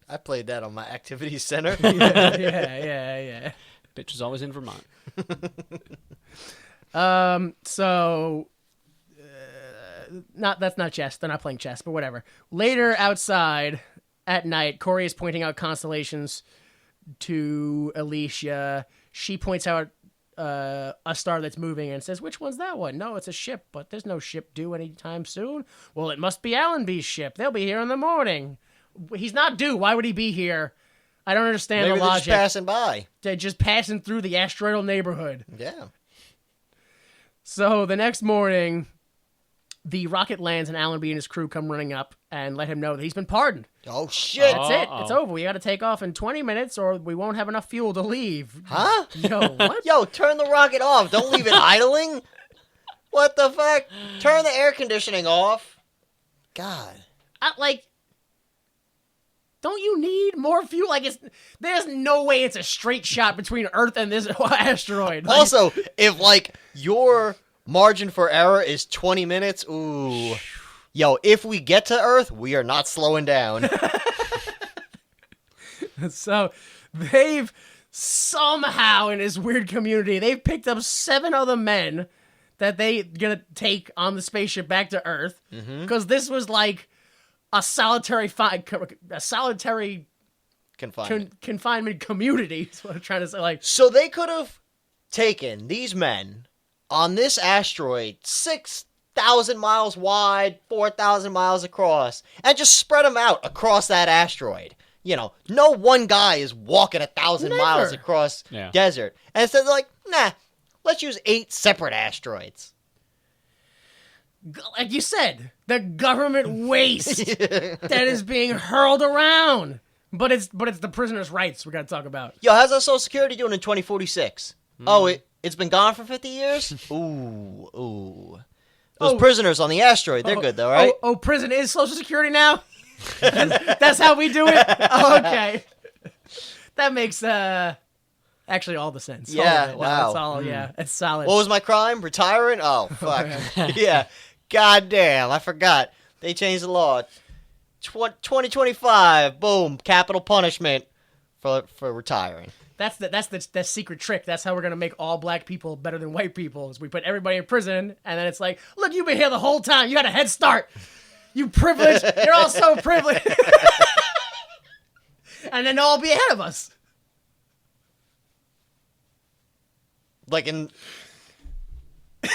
I played that on my activity center. yeah. Bitch was always in Vermont. So, that's not chess. They're not playing chess, but whatever. Later, outside at night, Corey is pointing out constellations to Alicia. She points out a star that's moving and says, "Which one's that one?" "No, it's a ship, but there's no ship due anytime soon." "Well, it must be Allenby's ship. They'll be here in the morning." He's not due. Why would he be here? I don't understand Maybe the they're just logic. passing by. They're just passing through the asteroidal neighborhood. Yeah. So the next morning, the rocket lands and Allenby and his crew come running up and let him know that he's been pardoned. Oh shit. That's it. It's over. We got to take off in 20 minutes or we won't have enough fuel to leave. Huh? Yo, what? Yo, turn the rocket off. Don't leave it idling. What the fuck? Turn the air conditioning off. God. Don't you need more fuel? There's no way it's a straight shot between Earth and this asteroid. Also, if your margin for error is 20 minutes, ooh. Yo, if we get to Earth, we are not slowing down. So they've somehow in this weird community, they've picked up 7 other men that they gonna take on the spaceship back to Earth. Because this was like a solitary confinement community. Is what I'm trying to say. Like, So they could have taken these men on this asteroid 6,000 miles wide, 4,000 miles across, and just spread them out across that asteroid. You know, no one guy is walking 1,000 miles across desert. And instead they're like, nah, let's use 8 separate asteroids. like you said, the government waste that is being hurled around. But it's the prisoners' rights we gotta talk about. Yo, how's our Social Security doing in 2046? Oh, it's been gone for 50 years? Ooh. Those prisoners on the asteroid, they're good though, right? Prison is Social Security now? That's how we do it? Oh, okay. That makes actually all the sense. Yeah, all wow. It's all, yeah, it's solid. What was my crime? Retiring? Oh, fuck. Yeah. God damn, I forgot. They changed the law. 2025, boom, capital punishment for retiring. That's the secret trick. That's how we're gonna make all black people better than white people. Is we put everybody in prison, and then it's like, look, you've been here the whole time. You had a head start. You privileged. You're all so privileged. And then they'll all be ahead of us. Like in... You're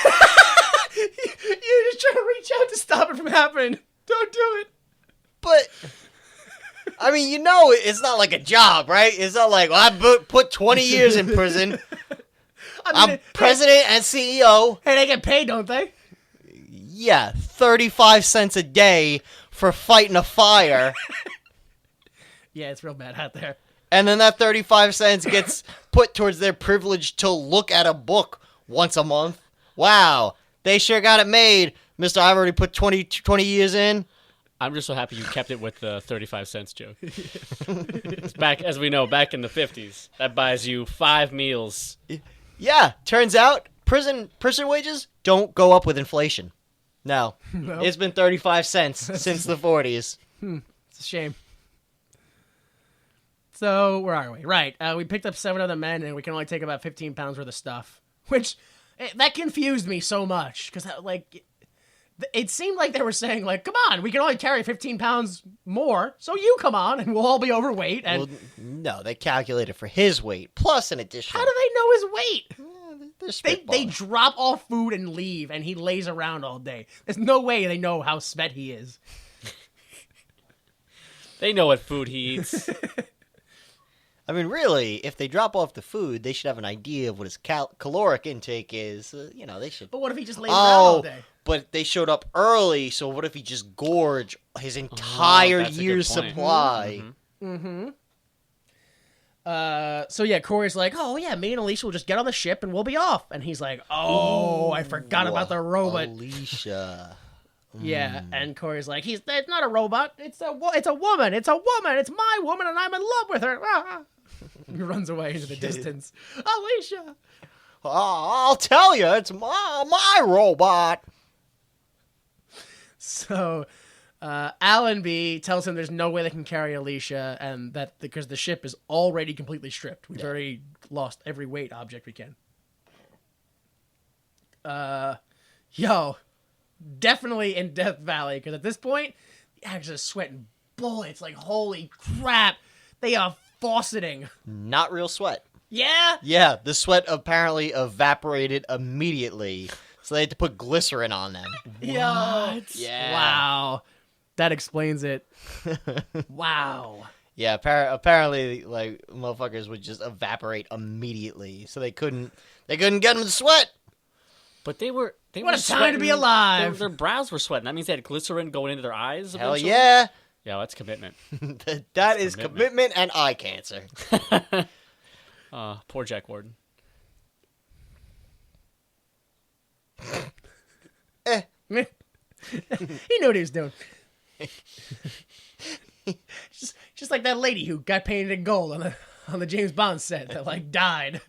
just trying to reach out to stop it from happening. Don't do it. But... I mean, you know, it's not like a job, right? It's not like, well, I put 20 years in prison. I'm president and CEO. Hey, they get paid, don't they? Yeah, 35 cents a day for fighting a fire. Yeah, it's real bad out there. And then that 35 cents gets put towards their privilege to look at a book once a month. Wow, they sure got it made. Mister, I've already put 20 years in. I'm just so happy you kept it with the 35 cents joke. It's back, as we know, back in the 50s. That buys you 5 meals. Yeah, turns out prison wages don't go up with inflation. No. It's been 35 cents since the 40s. It's a shame. So, where are we? Right, we picked up 7 other men, and we can only take about 15 pounds worth of stuff. Which, that confused me so much, because, like... It seemed like they were saying, like, come on, we can only carry 15 pounds more, so you come on, and we'll all be overweight. And Well, no, they calculated for his weight, plus an additional... how do they know his weight? They're They spitballing. drop all food and leave, and he lays around all day. There's no way they know how spent he is. They know what food he eats. I mean, really, if they drop off the food, they should have an idea of what his caloric intake is. They should... But what if he just lays around all day? But they showed up early, so what if he just gorge his entire that's a good year's point. supply? So yeah, Corey's like, oh yeah, me and Alicia will just get on the ship and we'll be off. And he's like, oh, I forgot about the robot. Alicia. Yeah, and Corey's like, it's not a robot. It's a woman. It's my woman, and I'm in love with her. He runs away into the distance. Alicia. I'll tell you, it's my robot. So, Allenby tells him there's no way they can carry Alicia, and that because the ship is already completely stripped. We've already lost every weight object we can. Definitely in Death Valley, because at this point, the actors are sweating bullets. Like, holy crap, they are fauceting. Not real sweat. Yeah? Yeah, the sweat apparently evaporated immediately, so they had to put glycerin on them. Yo. Yeah. Wow. That explains it. Wow. Yeah, apparently, like, motherfuckers would just evaporate immediately, so they couldn't get them to sweat. But they were What a time to sweating. be alive. Their brows were sweating. That means they had glycerin going into their eyes. Hell eventually? yeah. Yeah, that's commitment. That is commitment and eye cancer. Poor Jack Warden. He knew what he was doing. just like that lady who got painted in gold on the James Bond set that like died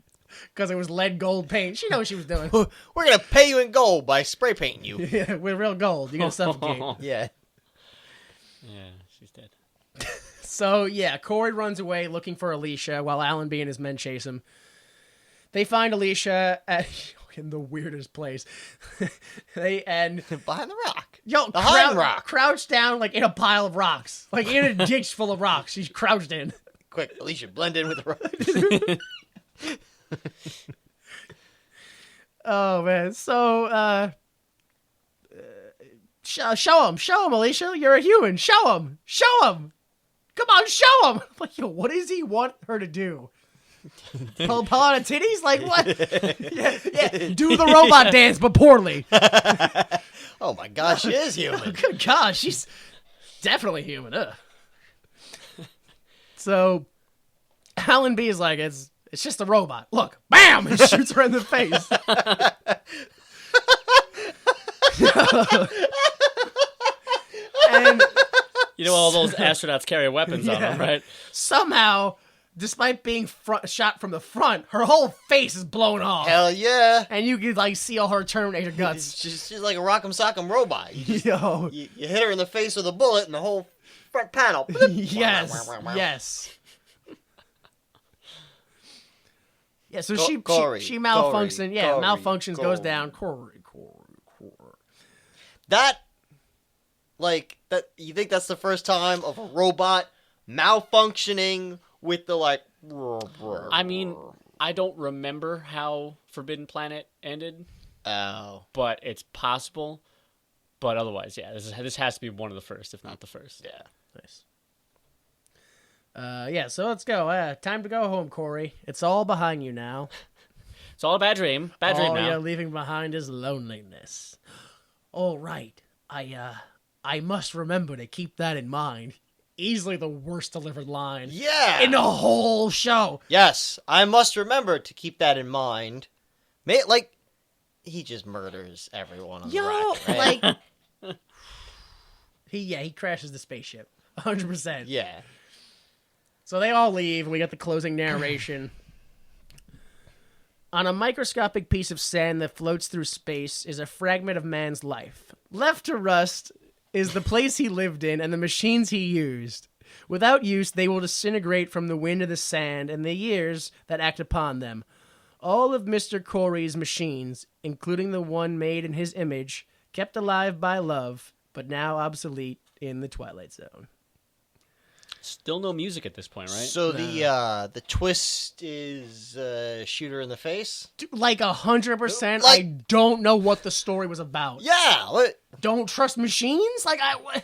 because it was lead gold paint. She knew what she was doing. We're gonna pay you in gold by spray painting you. Yeah, with real gold, you're gonna suffocate. Yeah. Yeah, she's dead. So, yeah, Corey runs away looking for Alicia while Allenby and his men chase him. They find Alicia in the weirdest place. Behind the rock. Behind rock. Crouched down like in a pile of rocks. Like in a ditch full of rocks. She's crouched in. Quick, Alicia, blend in with the rock. Oh, man. So, show him, Alicia. You're a human. Show him. Come on, show him. Like, yo, what does he want her to do? Pull out her titties? Like, what? yeah, do the robot dance, but poorly. Oh, my gosh, she is human. Good God, she's definitely human. Ugh. So, Allenby is like, it's just a robot. Look, bam! And shoots her in the face. And You know, all those astronauts carry weapons on them, right? somehow, despite being shot from the front, her whole face is blown off. Hell yeah. And you can, like, see all her Terminator guts. She's like a rock'em sock'em robot. Yo. You hit her in the face with a bullet and the whole front panel. Yes. Yes. Yeah, so she malfunctions. Malfunctions, goes down. Corey. That, you think that's the first time of a robot malfunctioning with the, like... I mean, I don't remember how Forbidden Planet ended. Oh. But it's possible. But otherwise, yeah, this has to be one of the first, if not the first. Yeah. Nice. Yeah, so let's go. Time to go home, Corey. It's all behind you now. It's all a bad dream. Bad dream now. All you're leaving behind is loneliness. All right. I must remember to keep that in mind. Easily the worst delivered line. Yeah. In the whole show. Yes, I must remember to keep that in mind. He just murders everyone on the rocket, right? He crashes the spaceship. 100%. Yeah. So they all leave, and we get the closing narration. On a microscopic piece of sand that floats through space is a fragment of man's life. Left to rust is the place he lived in and the machines he used. Without use, they will disintegrate from the wind of the sand and the years that act upon them. All of Mr. Corey's machines, including the one made in his image, kept alive by love, but now obsolete in the Twilight Zone. Still no music at this point, right? So the twist is shoot her in the face? Like 100%, I don't know what the story was about. Yeah. What? Don't trust machines? What?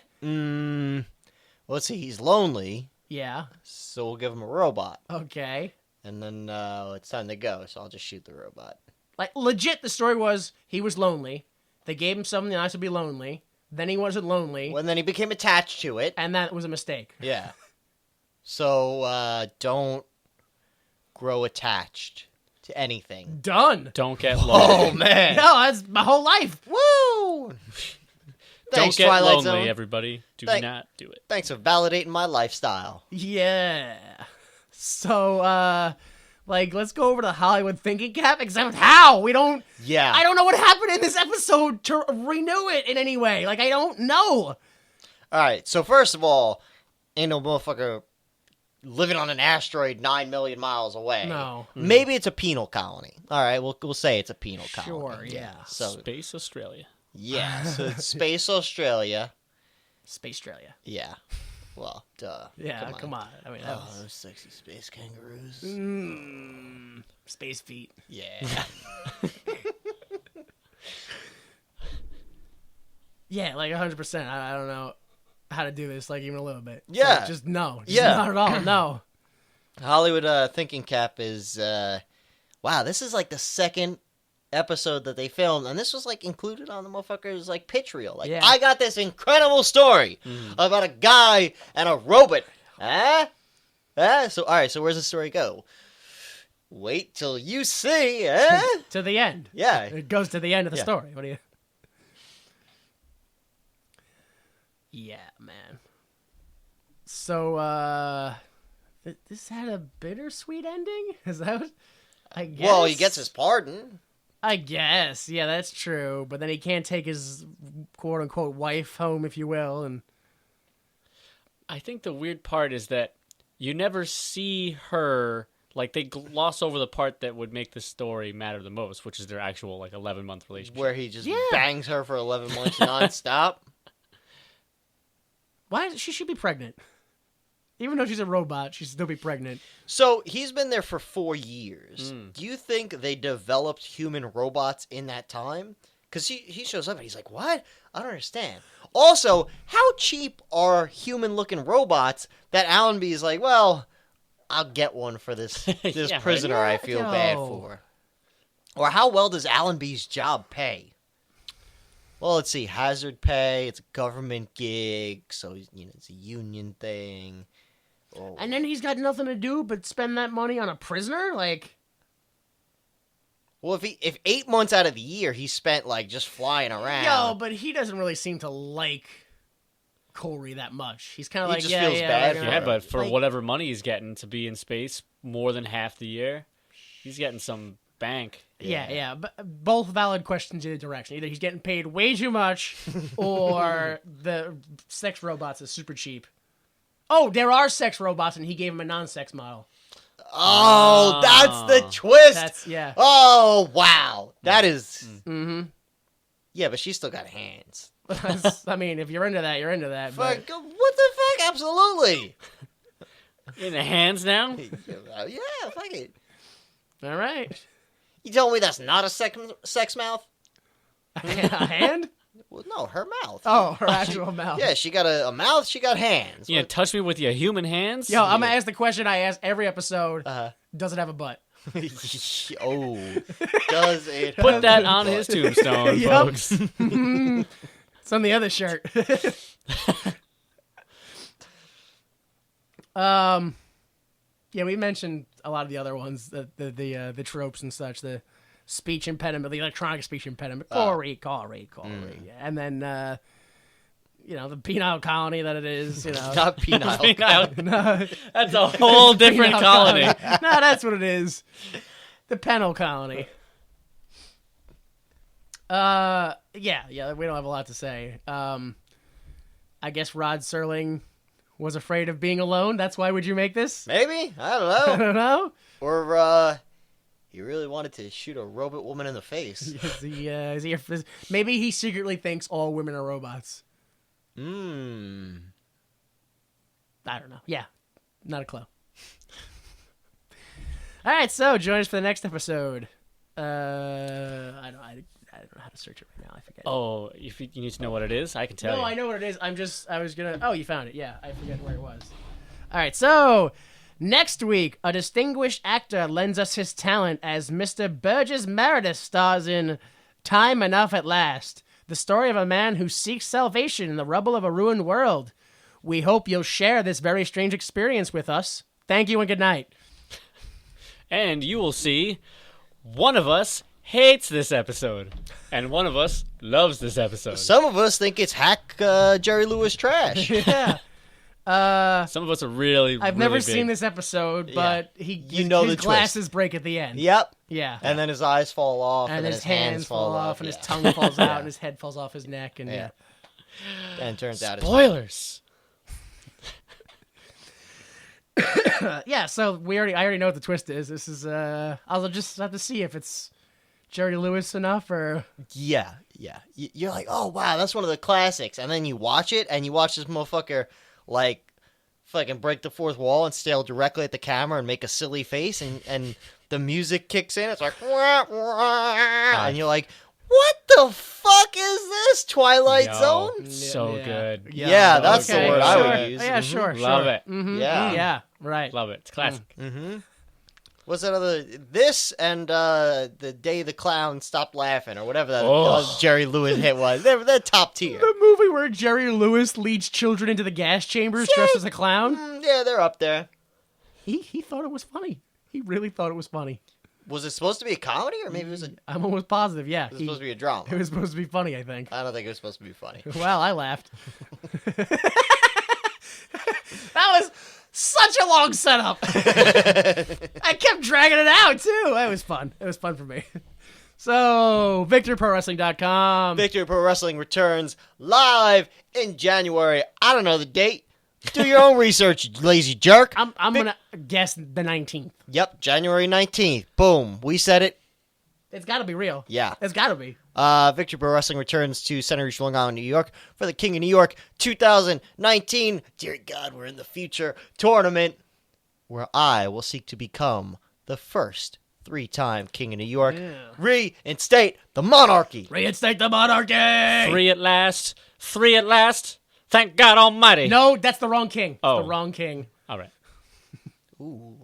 Let's see, he's lonely, Yeah. so we'll give him a robot. Okay. And then it's time to go, so I'll just shoot the robot. Legit, the story was he was lonely. They gave him something nice to be lonely. Then he wasn't lonely. Well, and then he became attached to it. And that was a mistake. Yeah. So, don't grow attached to anything. Done. Don't get lonely. Oh, man. No, that's my whole life. Woo! Thanks, Don't get Twilight lonely, Zone. everybody. Do not do it. Thanks for validating my lifestyle. Yeah. So, let's go over to Hollywood thinking cap, except how? We don't... Yeah. I don't know what happened in this episode to renew it in any way. I don't know. All right, so first of all, ain't no motherfucker living on an asteroid 9 million miles away. No. Maybe it's a penal colony. All right, we'll say it's a penal colony. Sure, yeah. So Space Australia. yeah, so it's Space Australia. Space Australia. Yeah. Well, duh. Yeah, come on. I mean, that Oh, was... those sexy space kangaroos. Space feet. Yeah. Yeah, 100%. I don't know how to do this, even a little bit. Yeah. So just no. Just Yeah. not at all. No. Hollywood thinking cap is wow, this is the second episode that they filmed, and this was included on the motherfucker's pitch reel. Yeah. I got this incredible story about a guy and a robot. So all right, so where's the story go? Wait till you see, To the end. Yeah. It goes to the end of the Yeah. story. What do you... Yeah, man. So, this had a bittersweet ending? Is that what... I guess? Well, he gets his pardon. I guess. Yeah, that's true. But then he can't take his quote-unquote wife home, if you will, and... I think the weird part is that you never see her. Like, they gloss over the part that would make the story matter the most, which is their actual, 11-month relationship. Where he just bangs her for 11 months nonstop. Why? She should be pregnant. Even though she's a robot, she should still be pregnant. So, he's been there for 4 years. Do you think they developed human robots in that time? Because he shows up and he's like, what? I don't understand. Also, how cheap are human-looking robots that Allenby is like, well, I'll get one for this Yeah, prisoner right? I feel bad for. Or how well does Allenby's job pay? Well, let's see. Hazard pay. It's a government gig, so it's a union thing. Oh. And then he's got nothing to do but spend that money on a prisoner? Like, Well, if 8 months out of the year he spent just flying around, yo, but he doesn't really seem to like Corey that much. He's kind of He like, just yeah, feels yeah, bad we're for gonna- Yeah, but for like- whatever money he's getting to be in space more than half the year, he's getting some bank. Yeah. But both valid questions in a direction. Either he's getting paid way too much, or the sex robots is super cheap. Oh, there are sex robots, and he gave him a non-sex model. Oh, that's the twist. That's yeah. Oh, wow. That is. Mm-hmm. Yeah, but she's still got hands. I mean, if you're into that, you're into that. But Fuck, what the fuck? Absolutely. In the hands now? Yeah, fuck it. all right, You telling me that's not a sex mouth? a hand. Well, no, her mouth. Oh, her actual mouth. Yeah, she got a mouth, she got hands. You gonna touch me with your human hands? Yo, I'm gonna ask the question I ask every episode. Uh-huh. Does it have a butt? Oh, does it? Put that on his tombstone, Yep. folks. It's on the other shirt. Yeah, we mentioned a lot of the other ones, the tropes and such, the speech impediment, the electronic speech impediment, Corey, and then the penile colony that it is, Not penile. That's a whole different Penile colony. no, that's what it is, the penal colony. Yeah, we don't have a lot to say. I guess Rod Serling was afraid of being alone. That's why would you make this? Maybe? I don't I know. don't know. Or, he really wanted to shoot a robot woman in the face. Maybe he secretly thinks all women are robots. I I don't know. Yeah, not a clue. All right, so join us for the next episode. I don't know how to search it right now. I forget. Oh, if you need to know what it is, I can tell you. No, I know what it is. I was gonna. Oh, you found it. Yeah, I forget where it was. All right, so next week, a distinguished actor lends us his talent as Mr. Burgess Meredith stars in Time Enough at Last, the story of a man who seeks salvation in the rubble of a ruined world. We hope you'll share this very strange experience with us. Thank you and good night. And you will see one of us hates this episode, and one of us loves this episode. Some of us think it's hack Jerry Lewis trash. Yeah. Some of us are really, I've really never big. seen this episode, but his the glasses break at the end. Yep. Yeah. And then his eyes fall off. And then his hands fall off, and his yeah. tongue falls out, and his head falls off his neck, and Yeah. And it turns out it's Spoilers. yeah. So I already know what the twist is. This is I'll just have to see if it's Jerry Lewis enough or Yeah. You're like, oh wow, that's one of the classics, and then you watch it, and you watch this motherfucker fucking break the fourth wall and stare directly at the camera and make a silly face, and the music kicks in. It's like, wah, wah, and you're like, what the fuck is this? Twilight Yo, Zone? so Yeah. good. Yeah, that's okay, the word I sure. would use. Yeah, Mhm. sure. Love sure. it. Mhm, Yeah. Yeah. Right. Love it. It's classic. Mm-hmm. What's that other? This and the day the clown stopped laughing, or whatever that Oh. Jerry Lewis hit was. They're top tier. The movie where Jerry Lewis leads children into the gas chambers dressed as a clown. Yeah, they're up there. He thought it was funny. He really thought it was funny. Was it supposed to be a comedy, or maybe it was I'm almost positive. Yeah. supposed to be a drama? It was supposed to be funny, I think. I don't think it was supposed to be funny. Well, I laughed. That was such a long setup. I kept dragging it out, too. It was fun. It was fun for me. So, VictorProWrestling.com. Victory Pro Wrestling returns live in January. I don't know the date. Do your own research, you lazy jerk. I'm gonna guess the 19th. Yep, January 19th. Boom. We said it. It's got to be real. Yeah. It's got to be. Victory Pro Wrestling returns to Center East Long Island, New York for the King of New York 2019. Dear God, we're in the future tournament where I will seek to become the first 3-time King of New York. Yeah. Reinstate the monarchy. Reinstate the monarchy! 3 at last. 3 at last. Thank God Almighty. No, that's the wrong king. Oh. It's the wrong king. All right. Ooh.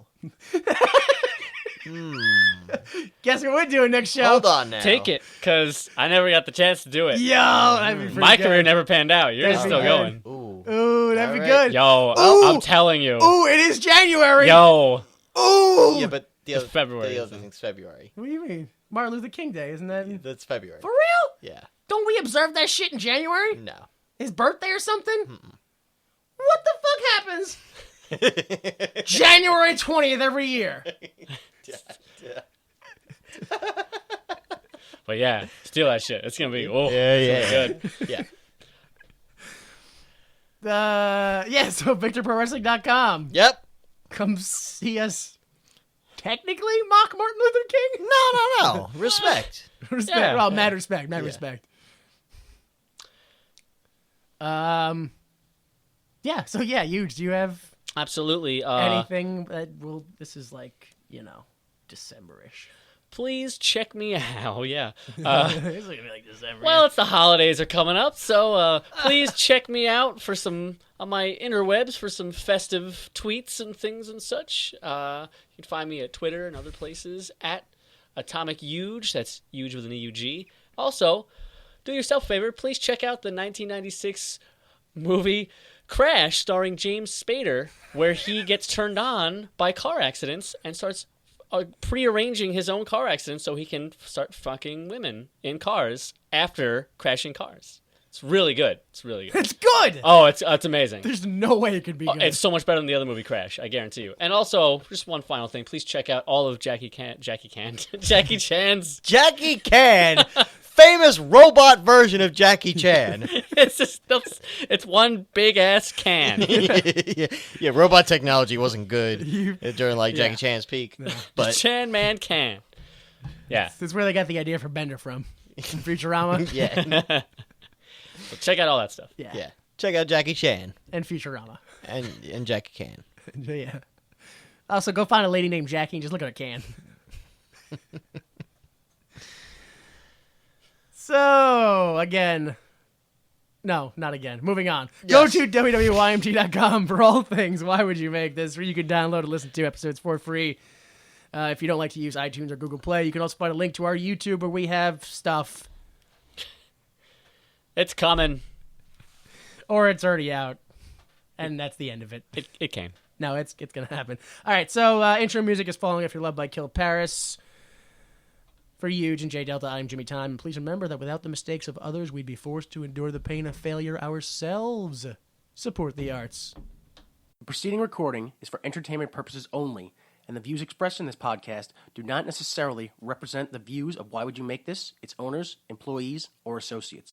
Guess what we're doing next show? Hold on now. Take it, because I never got the chance to do it. Yo, that'd be pretty My good. career never panned out. Yours is That'd be still good. going. Ooh. Ooh, that'd be All right. good. Yo, Ooh. I'm telling you. Ooh, it is January. Yo. Ooh. Yeah, but the It's other, February, the isn't other it? thing's February. What do you mean? Martin Luther King Day, isn't that? That's February. For real? Yeah. Don't we observe that shit in January? No. His birthday or something? What the fuck happens? January 20th every year. But yeah, steal that shit. It's going to be, Yeah. good. Yeah. So VictorProWrestling.com. Yep. Come see us technically mock Martin Luther King? No. Respect. Respect. Yeah. Well, mad respect. Mad Yeah. respect. Yeah, so yeah, Huge, do you have Absolutely. anything that will, this is like, December-ish. Please check me out. Yeah. It's gonna be like December. Well, it's the holidays are coming up, so please check me out for some on my interwebs for some festive tweets and things and such. You can find me at Twitter and other places at Atomic Huge. That's huge with an EUG. Also, do yourself a favor. Please check out the 1996 movie Crash, starring James Spader, where he gets turned on by car accidents and starts prearranging his own car accidents so he can start fucking women in cars after crashing cars. It's really good. It's really good. It's good! Oh, it's amazing. There's no way it could be good. It's so much better than the other movie Crash, I guarantee you. And also, just one final thing, please check out all of Jackie Chan's Jackie Chan. Famous robot version of Jackie Chan. it's one big ass can. yeah, robot technology wasn't good during Jackie Chan's peak. But Chan Man can. Yeah. This is where they got the idea for Bender from. From Futurama. yeah. So check out all that stuff. Yeah. Yeah. Check out Jackie Chan And Futurama. and Jackie Chan. Yeah. Also, go find a lady named Jackie and just look at her can. So, again. No, not again. Moving on. Yes. Go to www.ymt.com for all things Why Would You Make This, where you can download and listen to episodes for free. If you don't like to use iTunes or Google Play, you can also find a link to our YouTube where we have stuff. It's coming. Or it's already out. And that's the end of it. It came. No, it's going to happen. All right, so intro music is Falling If You're Loved by Kill Paris. For Huge and J Delta, I'm Jimmy Time. And please remember that without the mistakes of others, we'd be forced to endure the pain of failure ourselves. Support the arts. The preceding recording is for entertainment purposes only, and the views expressed in this podcast do not necessarily represent the views of Why Would You Make This, its owners, employees, or associates.